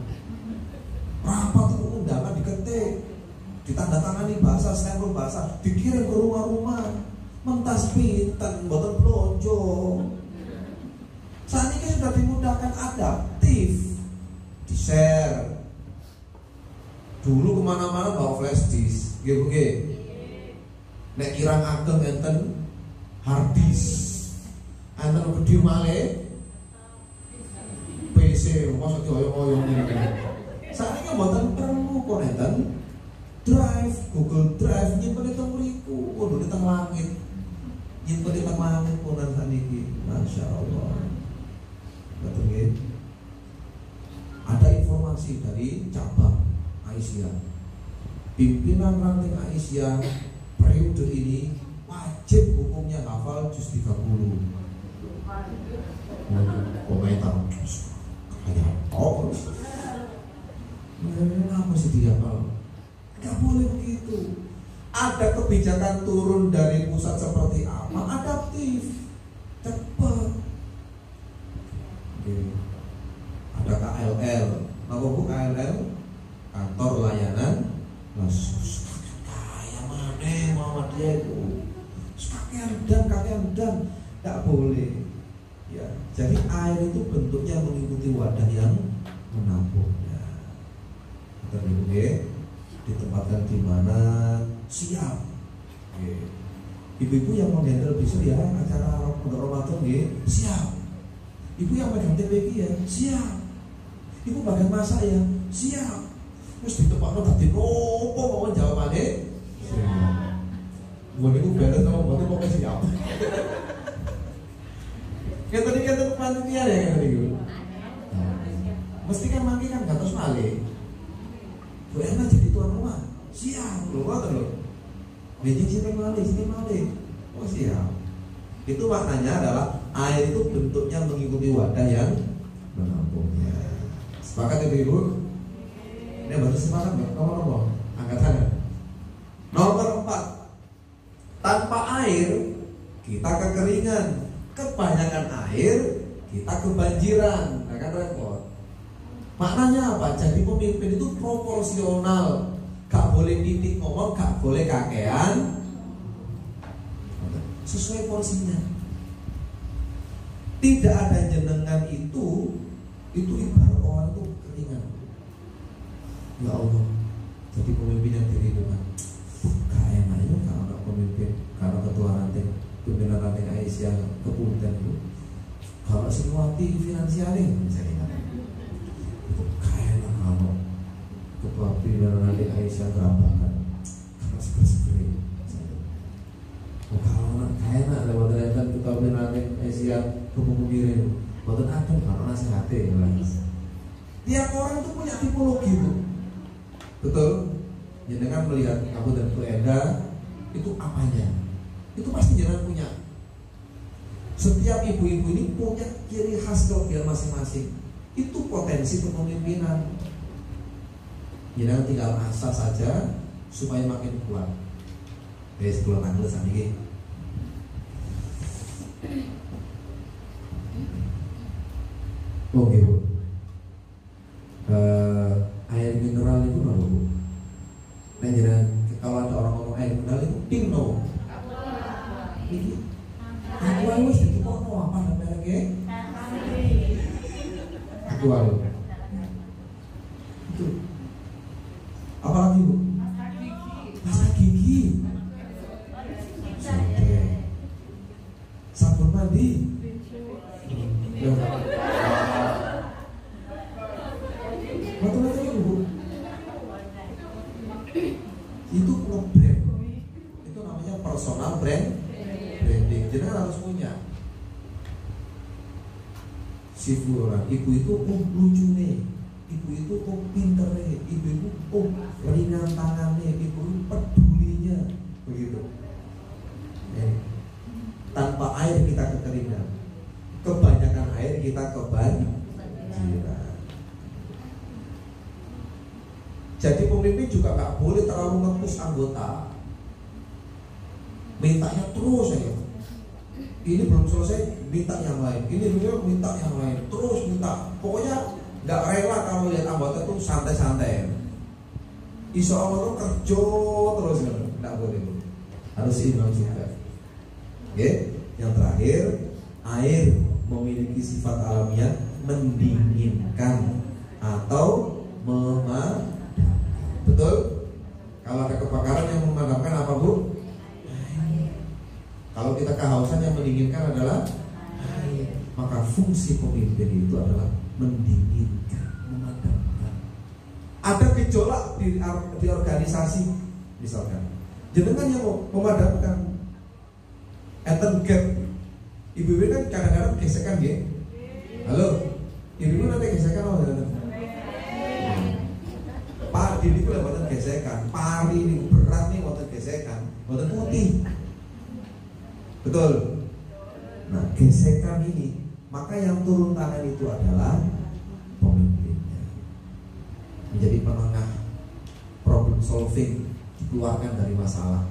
Rapat itu undangan diketik, ditandatangani bahasa, stempel bahasa, dikirim ke rumah-rumah. Mentas pinten, boten blonjo. Saat ini sudah dimudahkan, adaptif, di-share. Dulu kemana-mana bawa flash disk, gitu. Nek kirang ageng enten hard disk. Enten gede malih PC, masa dioyong-oyong ngene. Saiki mboten perlu kok enten drive, Google Drive nyimpen teng mriku, kudu teng langit. Nyimpen teng langit punan saniki. Masyaallah. Betul nggih? Ada informasi dari cabang Aisyah. Pimpinan ranting Aisyah periode ini wajib hukumnya hafal juz 30. Komentar kayak apa sih? Apa sih dia hafal? Gak boleh begitu. Ada kebijakan turun dari pusat seperti apa? Adaptif, cepat. Ada KLL. Apa bu KLL? Kantor layanan langsung. Kayak mana Muhammadiyah itu? Kakek dan tak boleh. Ya, jadi air itu bentuknya mengikuti wadah yang menampungnya. Kita ditempatkan di mana siap. Ibu-ibu yang menghandle bisa ya acara Ramadan siap. Ibu yang megang TPG ya siap. Ibu bagian masak ya siap. Terus ditempatkan tadi nopo mau jawabannya siap. Buat ibu beres sama buatnya pokoknya siap. Yang tadi kata panitia ya yang tadi. Mesti kan mangki kan gak terus malih. Bu Erna jadi tuan rumah, siap, loh, kata loh. Beijing sini malih, oh siap. Itu maknanya adalah air itu bentuknya mengikuti wadah yang menampungnya. Sepakat ya ibu? Ini baru sepakat nggak? Nomor angkat tangan. Nomor 4, tanpa air kita kekeringan, kebanyakan air kita kebanjiran, nah, kan repot. Maknanya apa? Jadi pemimpin itu proporsional. Gak boleh titik ngomong, gak boleh kakean. Sesuai porsinya. Tidak ada jenengan itu ibarat orang itu keringan. Ya Allah, jadi pemimpin yang dirindukan. Gak enak ya kalau pemimpin, kalau ketua ranting, pimpinan ranting Aisyah kepunten itu. Kalau senuati finansialnya misalnya. Kayak kalau ketua pimpinan nanti Aisyah terapakan karena seger-seger. Kalau kayak lewat ternyata ketua pimpinan nanti Aisyah kemudian buatan ada karena nasihatnya. Tiap orang itu punya tipologi itu, betul. Jangan melihat kamu dan Bu Enda itu apanya, itu pasti jangan punya. Setiap ibu-ibu ini punya ciri khas kelebihan masing-masing. Itu potensi kepemimpinan. Jangan tinggal asah saja supaya makin kuat. Sebelum tanggal saat ini. Oke Bu. Air mineral itu apa Bu? Nah jangan kalau ada orang ngomong air mineral itu pino. Ini aku harus itu kok apa namanya? Aktual. Itu. Apalagi Bu? Pasta gigi. Sabun mandi. Betul-betul Bu. Itu nge-brand. Itu namanya personal branding. Jadi harus punya. sifuran. Ibu itu lucu nih, ibu itu pinter nih, ibu itu ringan tangannya, ibu itu pedulinya, begitu. Tanpa air kita kekeringan, kebanyakan air kita kebanjiran. Jadi pemimpin juga nggak boleh terlalu ngepus anggota, mintanya terus ya. Ini belum selesai, minta yang lain. Ini minta yang lain, terus minta. Pokoknya nggak rela kalau lihat anggota tuh santai-santai. Insya Allah tuh kerja terus, nggak boleh. Harus imbang juga. Oke, yang terakhir, air memiliki sifat alamiah mendinginkan atau memadamkan. Betul? Kalau ada kebakaran yang memadamkan apa, Bu? Kalau kita kehausan yang mendinginkan adalah air. Maka fungsi pemimpin itu adalah mendinginkan, memadamkan. Ada gejolak di organisasi, misalkan jenengan yang memadamkan. Enten gap, ibu-ibu kan kadang-kadang gesekan ya. Halo, ibu-ibu nanti gesekan apa ya? Padi ini boleh buatan gesekan, pari ini berat nih buatan gesekan, buatan putih. Betul. Nah, gesekan ini, maka yang turun tangan itu adalah pemimpinnya. Menjadi penengah problem solving, dikeluarkan dari masalah.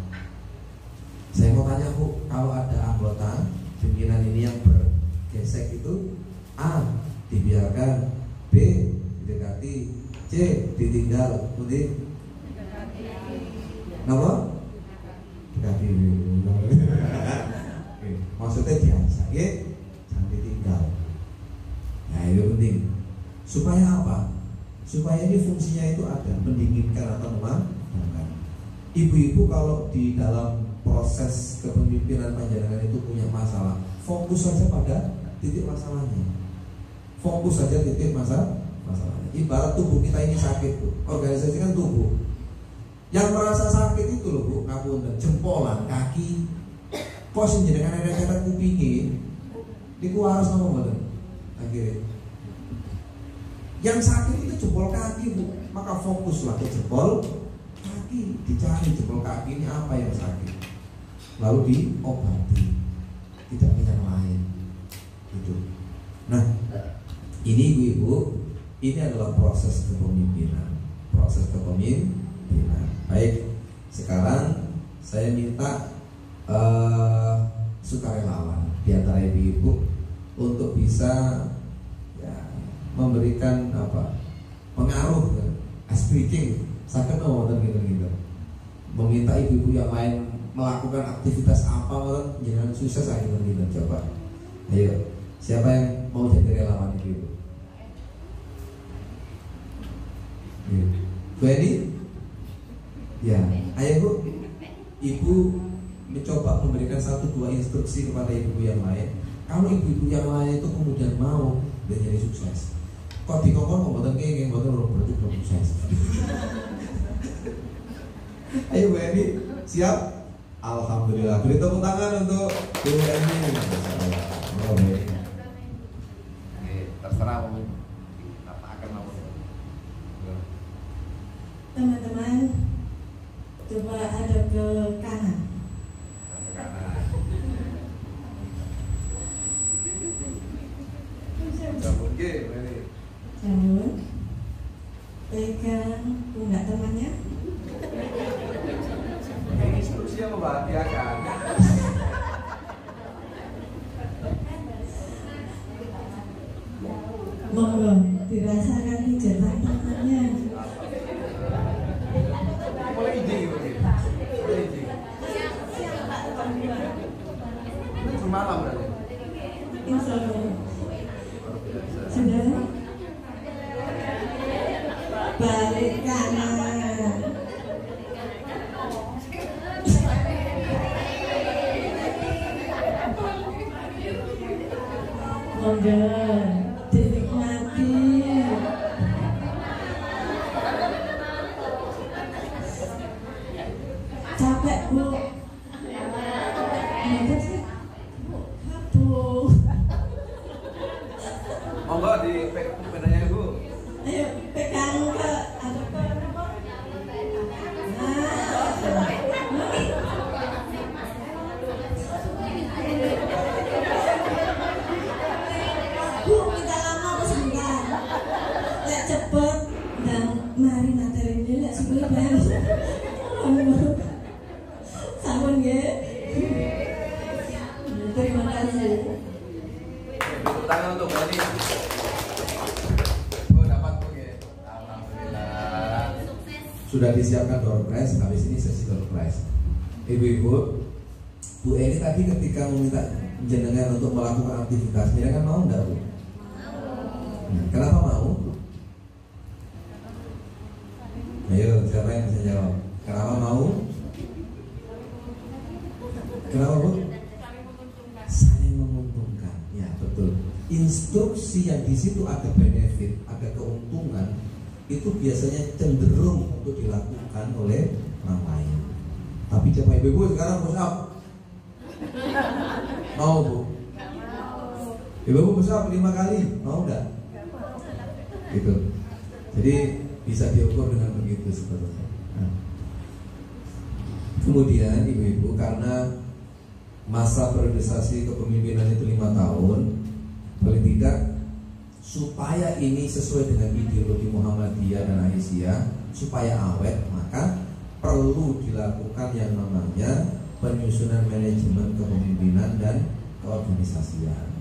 Saya mau tanya, Bu, kalau ada anggota pimpinan ini yang bergesek itu, A dibiarkan, B didekati, C ditinggal, kemudian nama dekati. Maksudnya diajak, ya, jangan ditinggal. Nah, itu penting. Supaya apa? Supaya ini fungsinya itu ada, mendinginkan atau memadamkan. Ibu-ibu kalau di dalam proses kepemimpinan panjenengan itu punya masalah, fokus saja pada titik masalahnya. Fokus saja titik masalahnya. Ibarat tubuh kita ini sakit, Bu. Organisasi kan tubuh. Yang merasa sakit itu loh, Bu, ngapunten, jempolan, kaki. Kok sing jenengan ada kata kupinge, niku harus napa mboten? Akhirnya yang sakit itu jempol kaki, Bu. Maka fokuslah ke jempol kaki, dicari jempol kaki ini apa yang sakit, lalu diobati, tidak ke yang lain. Gitu. Nah, ini ibu-ibu, ini adalah proses kepemimpinan. Proses kepemimpinan. Baik, sekarang saya minta sukarelawan di antara ibu-ibu untuk bisa ya, memberikan pengaruh, speaking, sakit gitu. Meminta ibu-ibu yang lain melakukan aktivitas apa, jangan sukses gitu. Coba, ayo, siapa yang mau jadi relawan ibu-ibu? Bu Eni? Ya, ayo Bu. Ibu mencoba memberikan 1-2 instruksi kepada ibu-ibu yang lain. Kalau ibu-ibu yang lain itu kemudian mau dan jadi sukses, kok dikongkon kok mboten kenging, mboten berarti belum sukses. Ayo Bu Eni, siap? Alhamdulillah. Beri tepuk tangan untuk Bu Eni. Terserah apa akan mau. Teman-teman, coba ada ke kanan. Jamun, pegang pundak temannya. Ini instruksi yang membahagiakan. Monggo dirasakan pijatan tangannya. Mulai izin. Ini semalam berarti. Insya Allah. Sudah. Balik kanan. Monggo dinikmati. Capek, Bu. Apa sih? Kabur. sebelum bayar. Sampun nggih. Terima kasih. Tepuk tangan untuk Mbak Nis. Oh, dapat oke. Alhamdulillah. Sudah disiapkan door prize, habis ini sesi door prize. Ibu-ibu, Bu Eni tadi ketika meminta jenengan untuk melakukan aktivitas, jenengan mau enggak, Bu? Nah, kenapa mau? Ayo, siapa yang bisa jawab? Kenapa mau? Kenapa, Bu? Saling menguntungkan. Ya, betul. Instruksi yang di situ ada benefit, ada keuntungan, itu biasanya cenderung untuk dilakukan oleh orang lain. Tapi coba ibu-ibu sekarang push up. Mau, Bu? Ibu-ibu push up 5 kali, mau enggak? Gitu. Jadi bisa diukur dengan begitu sebetulnya. Nah. Kemudian ibu-ibu, karena masa priorisasi kepemimpinan itu 5 tahun, paling tidak supaya ini sesuai dengan ideologi Muhammadiyah dan Aisyah, supaya awet, maka perlu dilakukan yang namanya penyusunan manajemen kepemimpinan dan keorganisasian.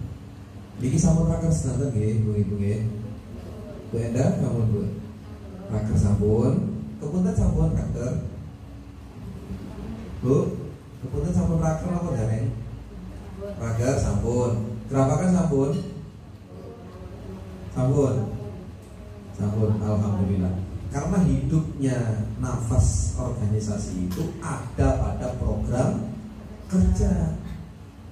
Niki sampun raker sedanten nggih, ibu-ibu nggih. Bu Enda, sampun Bu. Raker sampun. Kepunten sampun raker. Bu, kepunten sampun raker apa jareng? Raker sampun. Gerapakan sampun? Sampun. Sampun, alhamdulillah. Karena hidupnya nafas organisasi itu ada pada program kerja.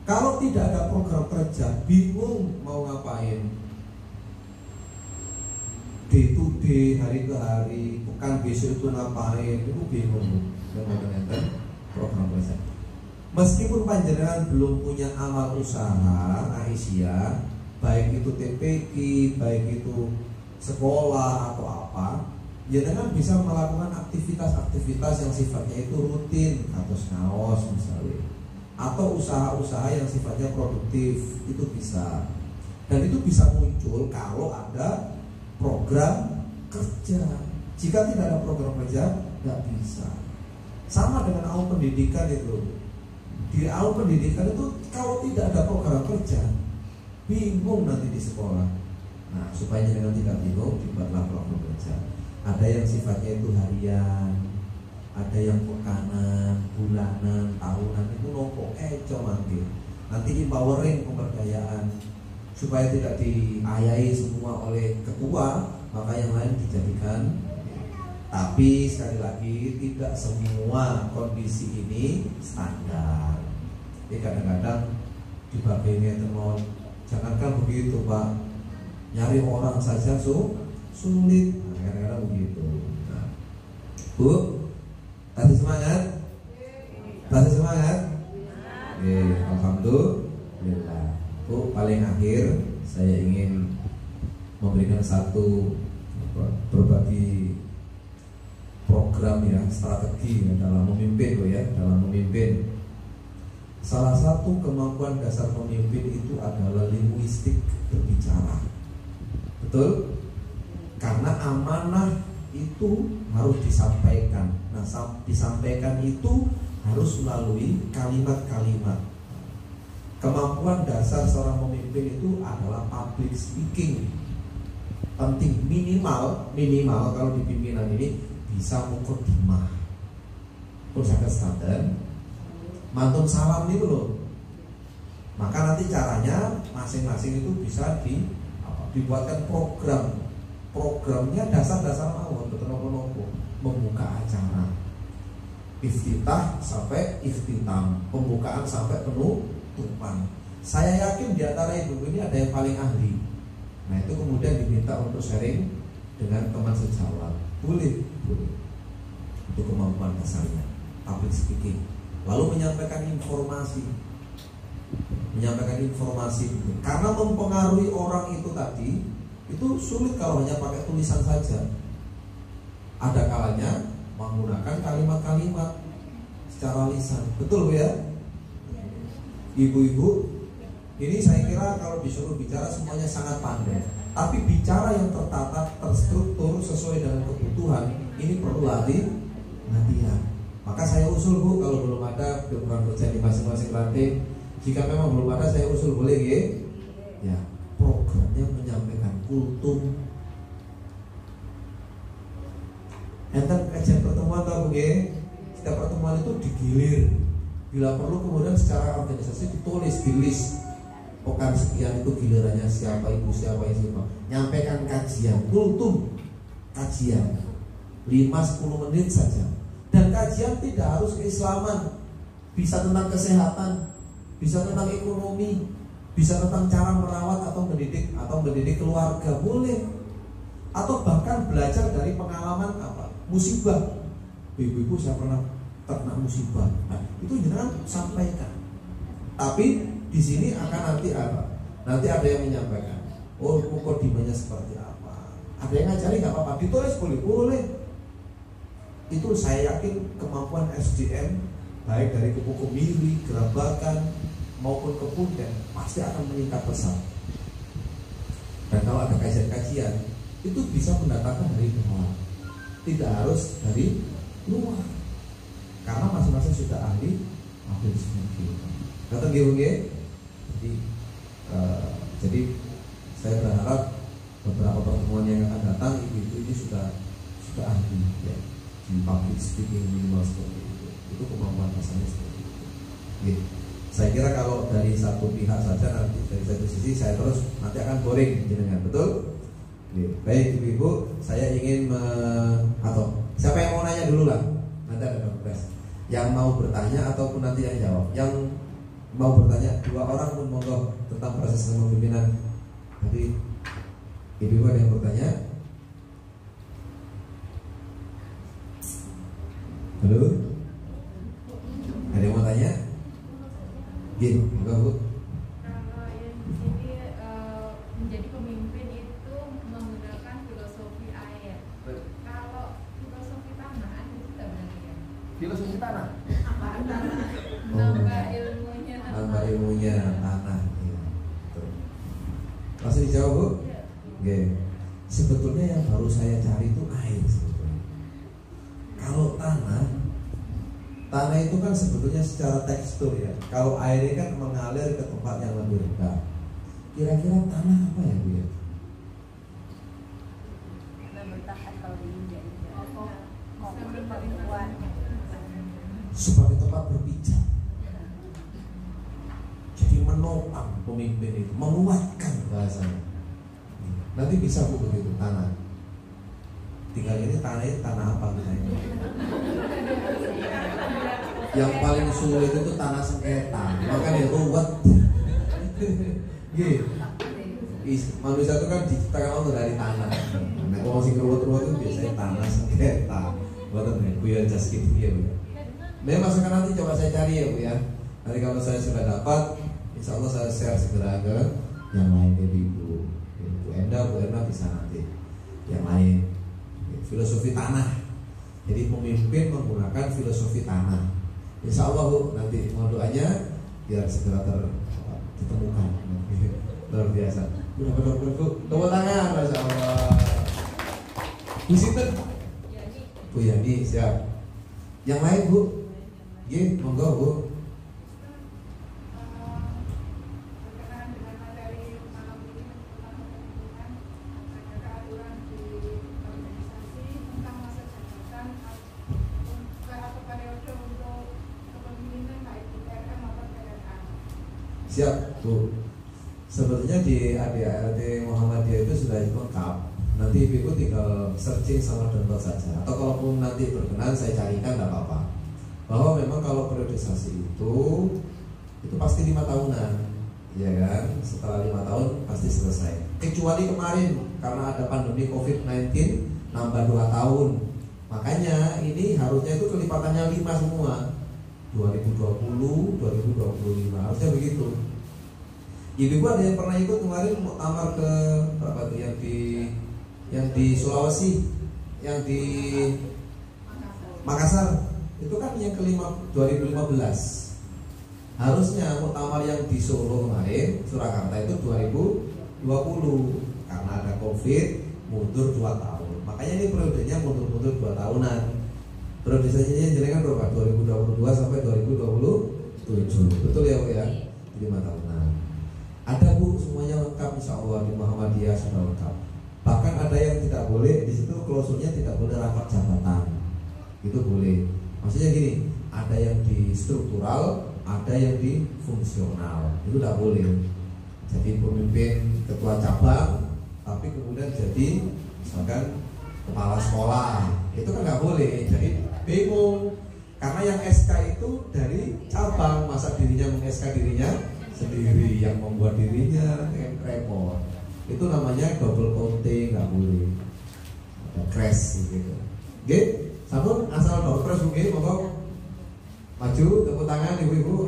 Kalau tidak ada program kerja, bingung mau ngapain. Day to day, hari ke hari, bukan besok itu ngapain, itu bingung. Dengan program kerja. Meskipun panjenengan belum punya amal usaha Aisyah, baik itu TPQ, baik itu sekolah atau apa, jenengan bisa melakukan aktivitas-aktivitas yang sifatnya itu rutin, atau ngaos misalnya, atau usaha-usaha yang sifatnya produktif, itu bisa. Dan itu bisa muncul kalau ada program kerja. Jika tidak ada program kerja, nggak bisa. Sama dengan awal pendidikan itu. Di awal pendidikan itu kalau tidak ada program kerja, bingung nanti di sekolah. Nah, supaya jangan tidak bingung, dibuatlah program kerja. Ada yang sifatnya itu harian, ada yang pekanan, bulanan, tahunan, itu nopo mangke. Nanti empowering, pemberdayaan, supaya tidak diayai semua oleh ketua, maka yang lain dijadikan. Tapi sekali lagi, tidak semua kondisi ini standar. Jadi kadang-kadang dibagainya teman, jangankan begitu Pak, nyari orang saja sulit. Nah, kadang-kadang begitu. Nah, Bu, kasih semangat, kasih semangat. Oke, alhamdulillah. Bu, paling akhir saya ingin memberikan satu berbagi program ya, strategi ya, dalam memimpin ya, dalam memimpin. Salah satu kemampuan dasar pemimpin itu adalah linguistik berbicara. Betul? Karena amanah itu harus disampaikan. Nah, disampaikan itu harus melalui kalimat-kalimat. Kemampuan dasar seorang pemimpin itu adalah public speaking. Penting, minimal kalau di pimpinan ini bisa mukadimah. Terus ada standar mantun salam itu loh. Maka nanti caranya masing-masing itu bisa dibuatkan program. Programnya dasar-dasar mawon, betul-betul membuka acara, iftitah sampai iftitam, pembukaan sampai penutupan. Saya yakin di antara ibu ini ada yang paling ahli. Nah, itu kemudian diminta untuk sharing dengan teman sejawat. Boleh. Itu kemampuan dasarnya, public speaking. Lalu menyampaikan informasi. Karena mempengaruhi orang itu tadi, itu sulit kalau hanya pakai tulisan saja. Ada kalanya menggunakan kalimat-kalimat secara lisan. Betul ya? Ibu-ibu, ini saya kira kalau disuruh bicara semuanya sangat pandai. Tapi bicara yang tertata, terstruktur sesuai dengan kebutuhan, ini perlu latihan. Maka saya usul Bu, kalau belum ada dukungan kerja di masing-masing ranting, jika memang belum ada saya usul boleh ya, programnya menyampaikan kultum. Enten kajian pertemuan tahu setiap pertemuan itu digilir. Bila perlu kemudian secara organisasi ditulis di list. Pekan sekian itu gilirannya siapa, ibu siapa, siapa. Nyampaikan kajian, kultum kajian 5-10 menit saja. Dan kajian tidak harus keislaman. Bisa tentang kesehatan, bisa tentang ekonomi, bisa tentang cara merawat atau mendidik keluarga, boleh. Atau bahkan belajar dari pengalaman musibah. Ibu-ibu saya pernah terkena musibah. Nah, itu jangan sampaikan. Tapi di sini akan nanti ada yang menyampaikan. Oh, mukadimahnya seperti apa? Ada yang ngajari nggak apa-apa, ditulis boleh. Itu saya yakin kemampuan SDM baik dari Kupu Kemiri, Gerabakan maupun Kepunden pasti akan meningkat pesat. Dan kalau ada kajian-kajian itu bisa mendatangkan dari bawah, tidak harus dari luar, karena masing-masing sudah ahli di sini. Kata Gilge. Jadi saya berharap beberapa pertemuan yang akan datang ibu-ibu ini sudah ahli ya, di public speaking minimal seperti itu. Itu kemampuan dasarnya seperti itu. Gitu. Saya kira kalau dari satu pihak saja nanti dari satu sisi saya terus nanti akan boring jenengan, betul? Gitu. Baik ibu-ibu, saya ingin atau siapa yang mau nanya dulu lah? Nanti ada progres. Yang mau bertanya ataupun nanti yang jawab. Yang mau bertanya 2 orang pun monggo tentang proses kepemimpinan. Jadi ibu ada yang bertanya? Halo? Ada yang mau tanya? Gini, enggak Bu? Kalau yang di sini menjadi pemimpin itu menggunakan filosofi air. Kalau filosofi tanah itu tidak benar ya? Filosofi tanah? Apa tanah? Nambah ilmunya. Nambah ilmunya tanah. Ya. Masih dijawab Bu? Ya. Oke. Sebetulnya yang baru saya cari itu air sebetulnya. Kalau tanah itu kan sebetulnya secara tekstur ya. Kalau airnya kan mengalir ke tempat yang lebih rendah. Kira-kira tanah apa ya Bu ya? Bertahan kalau diinjak konkret kuat. Sebagai tempat berpijak. Jadi menopang pemimpin itu, menguatkan bahasanya. Nanti bisa Bu begitu tanah. Tinggal ini tanah apa misalnya? Yang paling sulit itu tanah sengketa, makanya ruwet. Gitu. Manusia itu kan diciptakan Allah dari tanah. Nah, kalau masih ruwet-ruwet itu biasanya tanah sengketa. Buatan Bu ya just gitu ya Bu. Memang sekarang nanti coba saya cari ya Bu ya. Nanti kalau saya sudah dapat, insya Allah saya share segera ke yang lain ya Bu. Bu Enda bisa nanti yang lain. Filosofi tanah. Jadi pemimpin menggunakan filosofi tanah. Insya Allah Bu, nanti mohon doanya biar segera ditemukan. Luar biasa. Udah benar-benar Bu, tepuk tangan, Masya Allah. Bu Sinten? Bu Yani, siap. Yang lain Bu? Ye, monggo Bu. Berkenaan dengan materi malam ini tentang kepemimpinan, ada aturan di organisasi tentang masa jabatan atau periode untuk kepemimpinan baik di RM maupun PNM. Siap Bu. Sebetulnya di ADART Muhammadiyah itu sudah lengkap. Nanti Ibu tinggal searching sama download saja. Atau kalaupun nanti berkenan saya carikan tidak apa-apa. Bahwa memang kalau periodisasi itu pasti 5 tahunan, ya kan? Setelah 5 tahun pasti selesai. Kecuali kemarin karena ada pandemi COVID-19 nambah 2 tahun. Makanya ini harusnya itu kelipatannya 5 semua. 2020, 2025 harusnya begitu. Ibu ada yang pernah ikut kemarin muktamar ke berapa tuh yang di Sulawesi, yang di Makassar. Itu kan yang kelima 2015. Harusnya muktamar yang di Solo kemarin, Surakarta itu 2020. karena ada COVID mundur 2 tahun. Makanya ini periodenya mundur-mundur 2 tahunan. Periodisasinya jenengan berapa? 2022 sampai 2027. Betul ya Bu ya? 5 tahunan. Ada Bu, semuanya lengkap insya Allah di Muhammadiyah sudah lengkap. Bahkan ada yang tidak boleh, di situ klausulnya tidak boleh rapat jabatan. Itu boleh. Maksudnya gini, ada yang di struktural, ada yang di fungsional. Itu tidak boleh. Jadi pemimpin ketua cabang, tapi kemudian jadi misalkan kepala sekolah, itu kan nggak boleh. Jadi bingung, karena yang SK itu dari cabang, masa dirinya meng-SK dirinya sendiri, yang membuat dirinya repot. Itu namanya double counting, nggak boleh. Ada crash gitu. Oke, sabun asal double crash mungkin, monggo maju tepuk tangan ibu-ibu.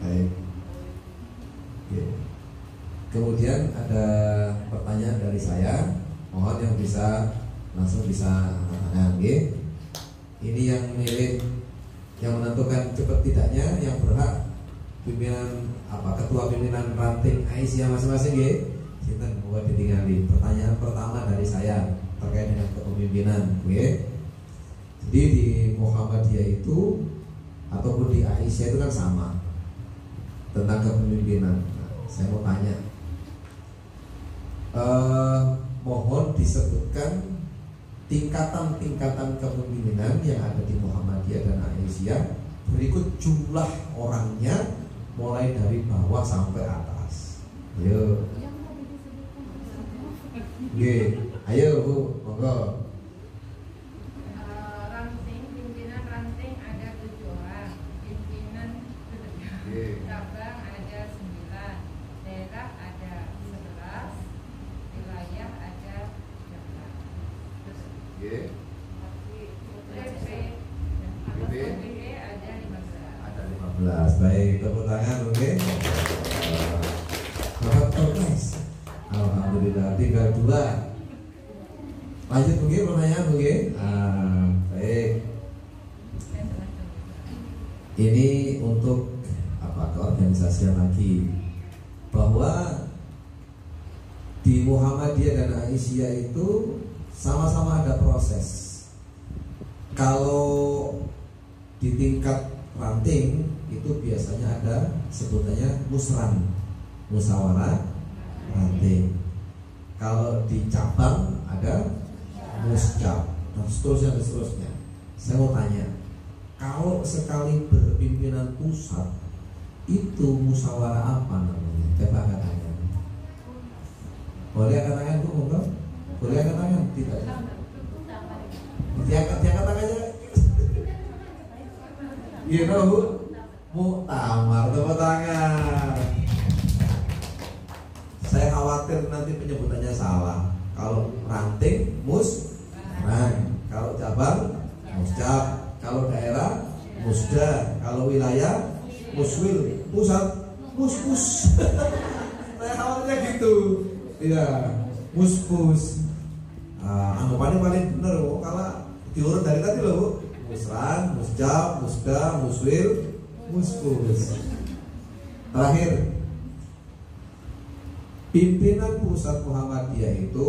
Baik. Oke. Kemudian ada pertanyaan dari saya, mohon yang bisa langsung bisa angkat tangan. Oke. Ini yang milih, yang menentukan cepat tidaknya, yang berhak pimpinan ketua pimpinan ranting Aisyah masing-masing ya. Sinten buat ditinggali. Pertanyaan pertama dari saya terkait dengan kepemimpinan, oke. Jadi di Muhammadiyah itu ataupun di Aisyah itu kan sama tentang kepemimpinan. Nah, saya mau tanya, mohon disebutkan tingkatan-tingkatan kepemimpinan yang ada di Muhammadiyah dan Aisyah berikut jumlah orangnya, mulai dari bawah sampai atas. Ayo. Oke, ayo Bu, monggo. Ranting, pimpinan ranting ada 7 orang, pimpinan cabang ada 9, daerah ada 11, wilayah ada 13. Oke. PP ada 15. Ada 15. Baik, tepuk tangan, oke. Dapat progres. Alhamdulillah, tinggal 2. Lanjut mungkin pertanyaan mungkin. Baik. Ini untuk keorganisasian lagi, bahwa di Muhammadiyah dan Aisyah itu sama-sama ada proses. Kalau di tingkat ranting itu biasanya ada sebutannya musran, musyawarah ranting. Kalau di cabang ada muscab dan seterusnya. Saya mau tanya, kalau sekali berpimpinan pusat itu musyawarah apa namanya? Coba angkat tangan. Boleh angkat tangan Bu, monggo. Boleh angkat tangan? Tidak. Diangkat tangannya. Iya Bu. Muktamar, tepuk tangan. Saya khawatir nanti penyebutannya salah. Kalau ranting, musran. Kalau cabang, muscab. Kalau daerah, musda. Kalau wilayah, muswil. Pusat, muspus. Saya khawatirnya gitu. Iya, muspus. Anggapannya paling bener Bu, kalau diurut dari tadi loh Bu. Musran, musjab, musda, muswil, muspus. Terakhir, pimpinan pusat Muhammadiyah itu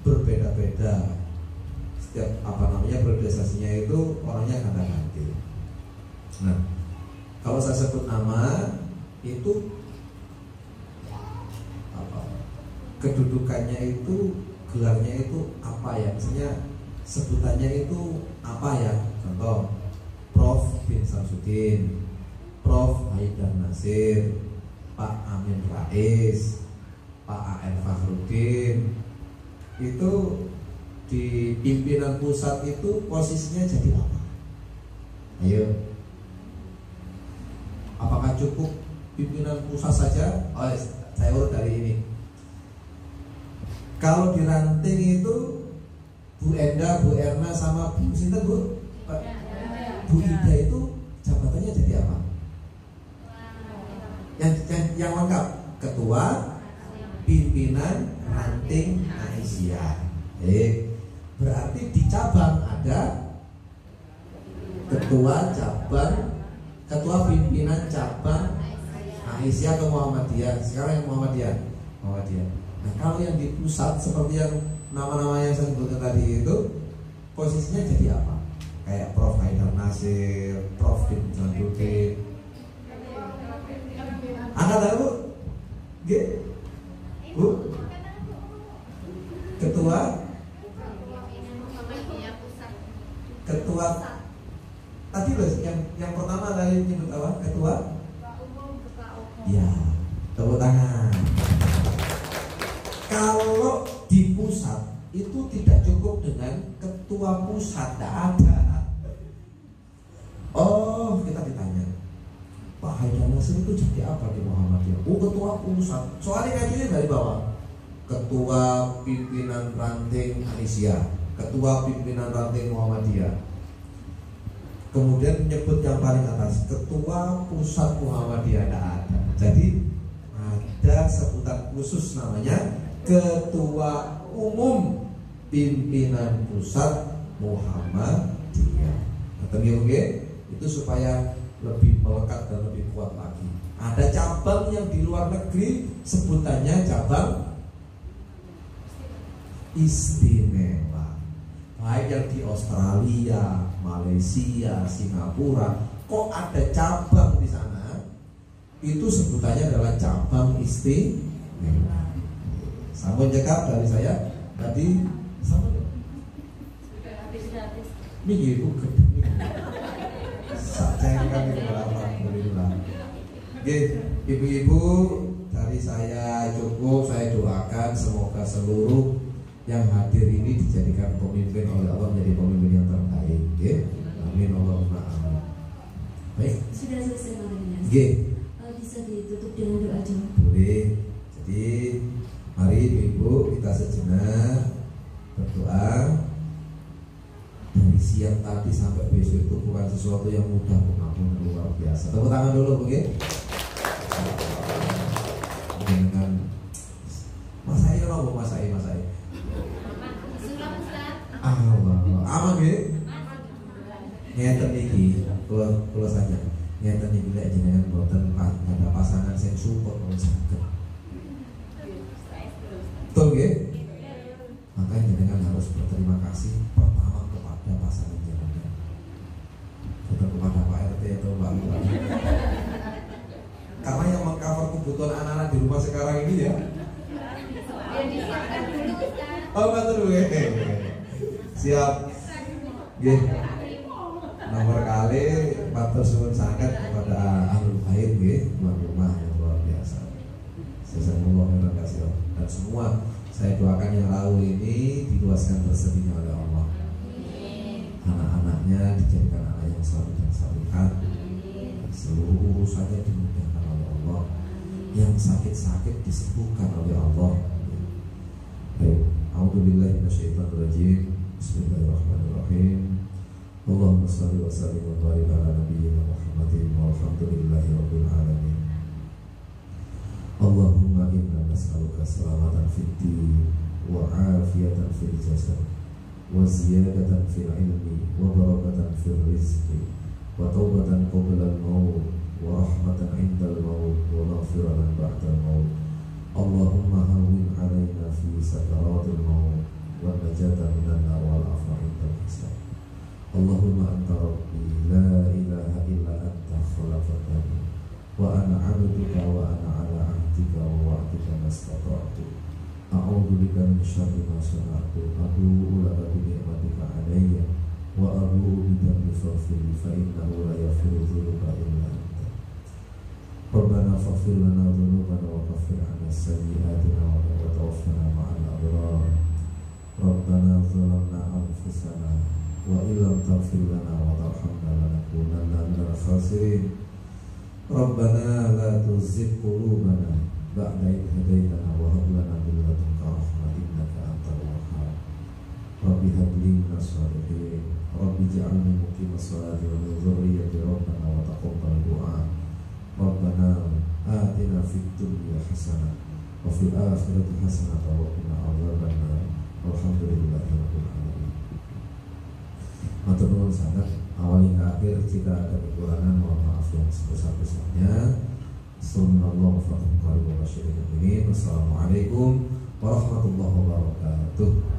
berbeda-beda. Setiap periodisasinya itu orangnya ganti-ganti. Nah, kalau saya sebut nama itu kedudukannya itu, gelarnya itu apa ya? Misalnya sebutannya itu apa ya? Contoh, Prof. bin Samsudin, Prof. Haidar Nasir, Pak Amin Rais, Pak A.R. Fakhrudin. Itu di pimpinan pusat itu posisinya jadi apa? Ayo. Apakah cukup pimpinan pusat saja? Oh, saya urut dari ini. Kalau di ranting itu Bu Enda, Bu Erna sama Bu Sinta Bu, Bu Ida itu jabatannya jadi apa? Yang lengkap, ketua pimpinan ranting Aisyah. Berarti di cabang ada ketua cabang, ketua pimpinan cabang Aisyah ke Muhammadiyah. Sekarang yang Muhammadiyah. Nah kalau yang di pusat seperti yang nama-nama yang saya sebutkan tadi itu, posisinya jadi apa? Kayak Prof. Haidar Nasir, Prof. Dim Jandutin. Angkat Bu? G? Bu? Ketua tadi loh yang pertama tadi nyebut apa? Ketua? Ya, tepuk tangan. Kalau di pusat itu tidak cukup dengan ketua pusat, tidak ada. Oh, kita ditanya, Pak Haidar Nasir itu jadi apa di Muhammadiyah? Oh, ketua pusat. Soalnya ngajunya dari bawah. Ketua pimpinan ranting Aisyah, ketua pimpinan ranting Muhammadiyah. Kemudian menyebut yang paling atas, ketua pusat Muhammadiyah, tidak ada. Jadi ada sebutan khusus namanya ketua umum pimpinan pusat Muhammadiyah. Oke, itu supaya lebih melekat dan lebih kuat lagi. Ada cabang yang di luar negeri sebutannya cabang istimewa. Baik yang di Australia, Malaysia, Singapura, kok ada cabang di sana? Itu sebutannya adalah cabang istimewa. Sambung cekap dari saya tadi. Sambung. Minggu ibu saya kan itu berapa? Alhamdulillah. Ibu-ibu dari saya cukup. Saya doakan semoga seluruh yang hadir ini dijadikan pemimpin oleh Allah menjadi pemimpin yang terbaik. Amin Allahumma amin. Baik. Sudah selesai materinya. Bisa ditutup dengan doa aja. Boleh. Jadi mari ibu kita sejenak berdoa. Dari siang tadi sampai besok itu bukan sesuatu yang mudah, pengampun luar biasa. Tepuk tangan dulu, oke? Dengan Mas Ai, kenapa Mas Ai? Allah, aman nggih? Ngeten iki, kula saja. Ngeten iki lek jenengan boten ada pasangan sing support wong saged. Betul nggih? Makanya jenengan harus berterima kasih pertama kepada pasangan jenengan, bukan kepada Pak RT atau Mbak Lurah. Karena yang mengcover kebutuhan anak-anak di rumah sekarang ini ya. Oh betul ya. Siap. Nggih. Nomor kali matur suwun sangat kepada ahlul bait nggih, tuan rumah yang luar biasa. Semoga kasih dan semua saya doakan yang lalu ini diluaskan rezekinya oleh Allah. Anak-anaknya dijadikan anak yang saleh dan salihah. Seluruh urusannya dimudahkan oleh Allah. Yang sakit-sakit disembuhkan oleh Allah. Baik, a'udzubillahi minasyaitonirrajim. Bismillahirrahmanirrahim. Allahumma shalli wa sallim wa barik ala nabiyyina Muhammadin walhamdulillahi rabbil alamin. Allahumma inna nas'aluka salamatan fid din wa afiyatan fil jasad wa ziyadatan fil ilmi wa barakatan fil rizqi wa taubatan qabla al-maut wa rahmatan 'inda al-maut wa maghfiratan ba'da al-maut. Allahumma hawwin 'alaina fi sakaratil maut wa najatan minan nar wal afwa 'inda al-hisab. Allahumma anta rabbi la ilaha illa anta khalaqtani wa ana 'abduka wa ana 'ala 'ahdika wa wa'dika mastata'tu. A'udzu bika min syarri ma sana'tu. Abu'u laka bi ni'matika 'alayya wa abu'u bi dhanbi faghfir fa innahu la yaghfiru dzunuba illa anta. Rabbana faghfir lana dzunubana wa kaffir 'anna sayyi'atina wa tawaffana ma'al abrar. Rabbana zalamna anfusana wa illam taghfir lana wa tarhamna lanakunanna minal khasirin. Rabbana la tuzigh qulubana ba'da idh hadaytana wa hab lana min ladunka rahmah innaka antal wahhab. Rabbi hab li minas shalihin. Rabbi ij'alni muqimas sholati wa min dhurriyyati rabbana wa taqabbal du'a. Rabbana atina fid dunya hasanah wa fil akhirati hasanah wa qina adzabannar. Walhamdulillahi rabbil alamin. Matur nuwun sangat. Awal hingga akhir jika ada kekurangan mohon maaf yang sebesar-besarnya. Assalamualaikum warahmatullahi wabarakatuh.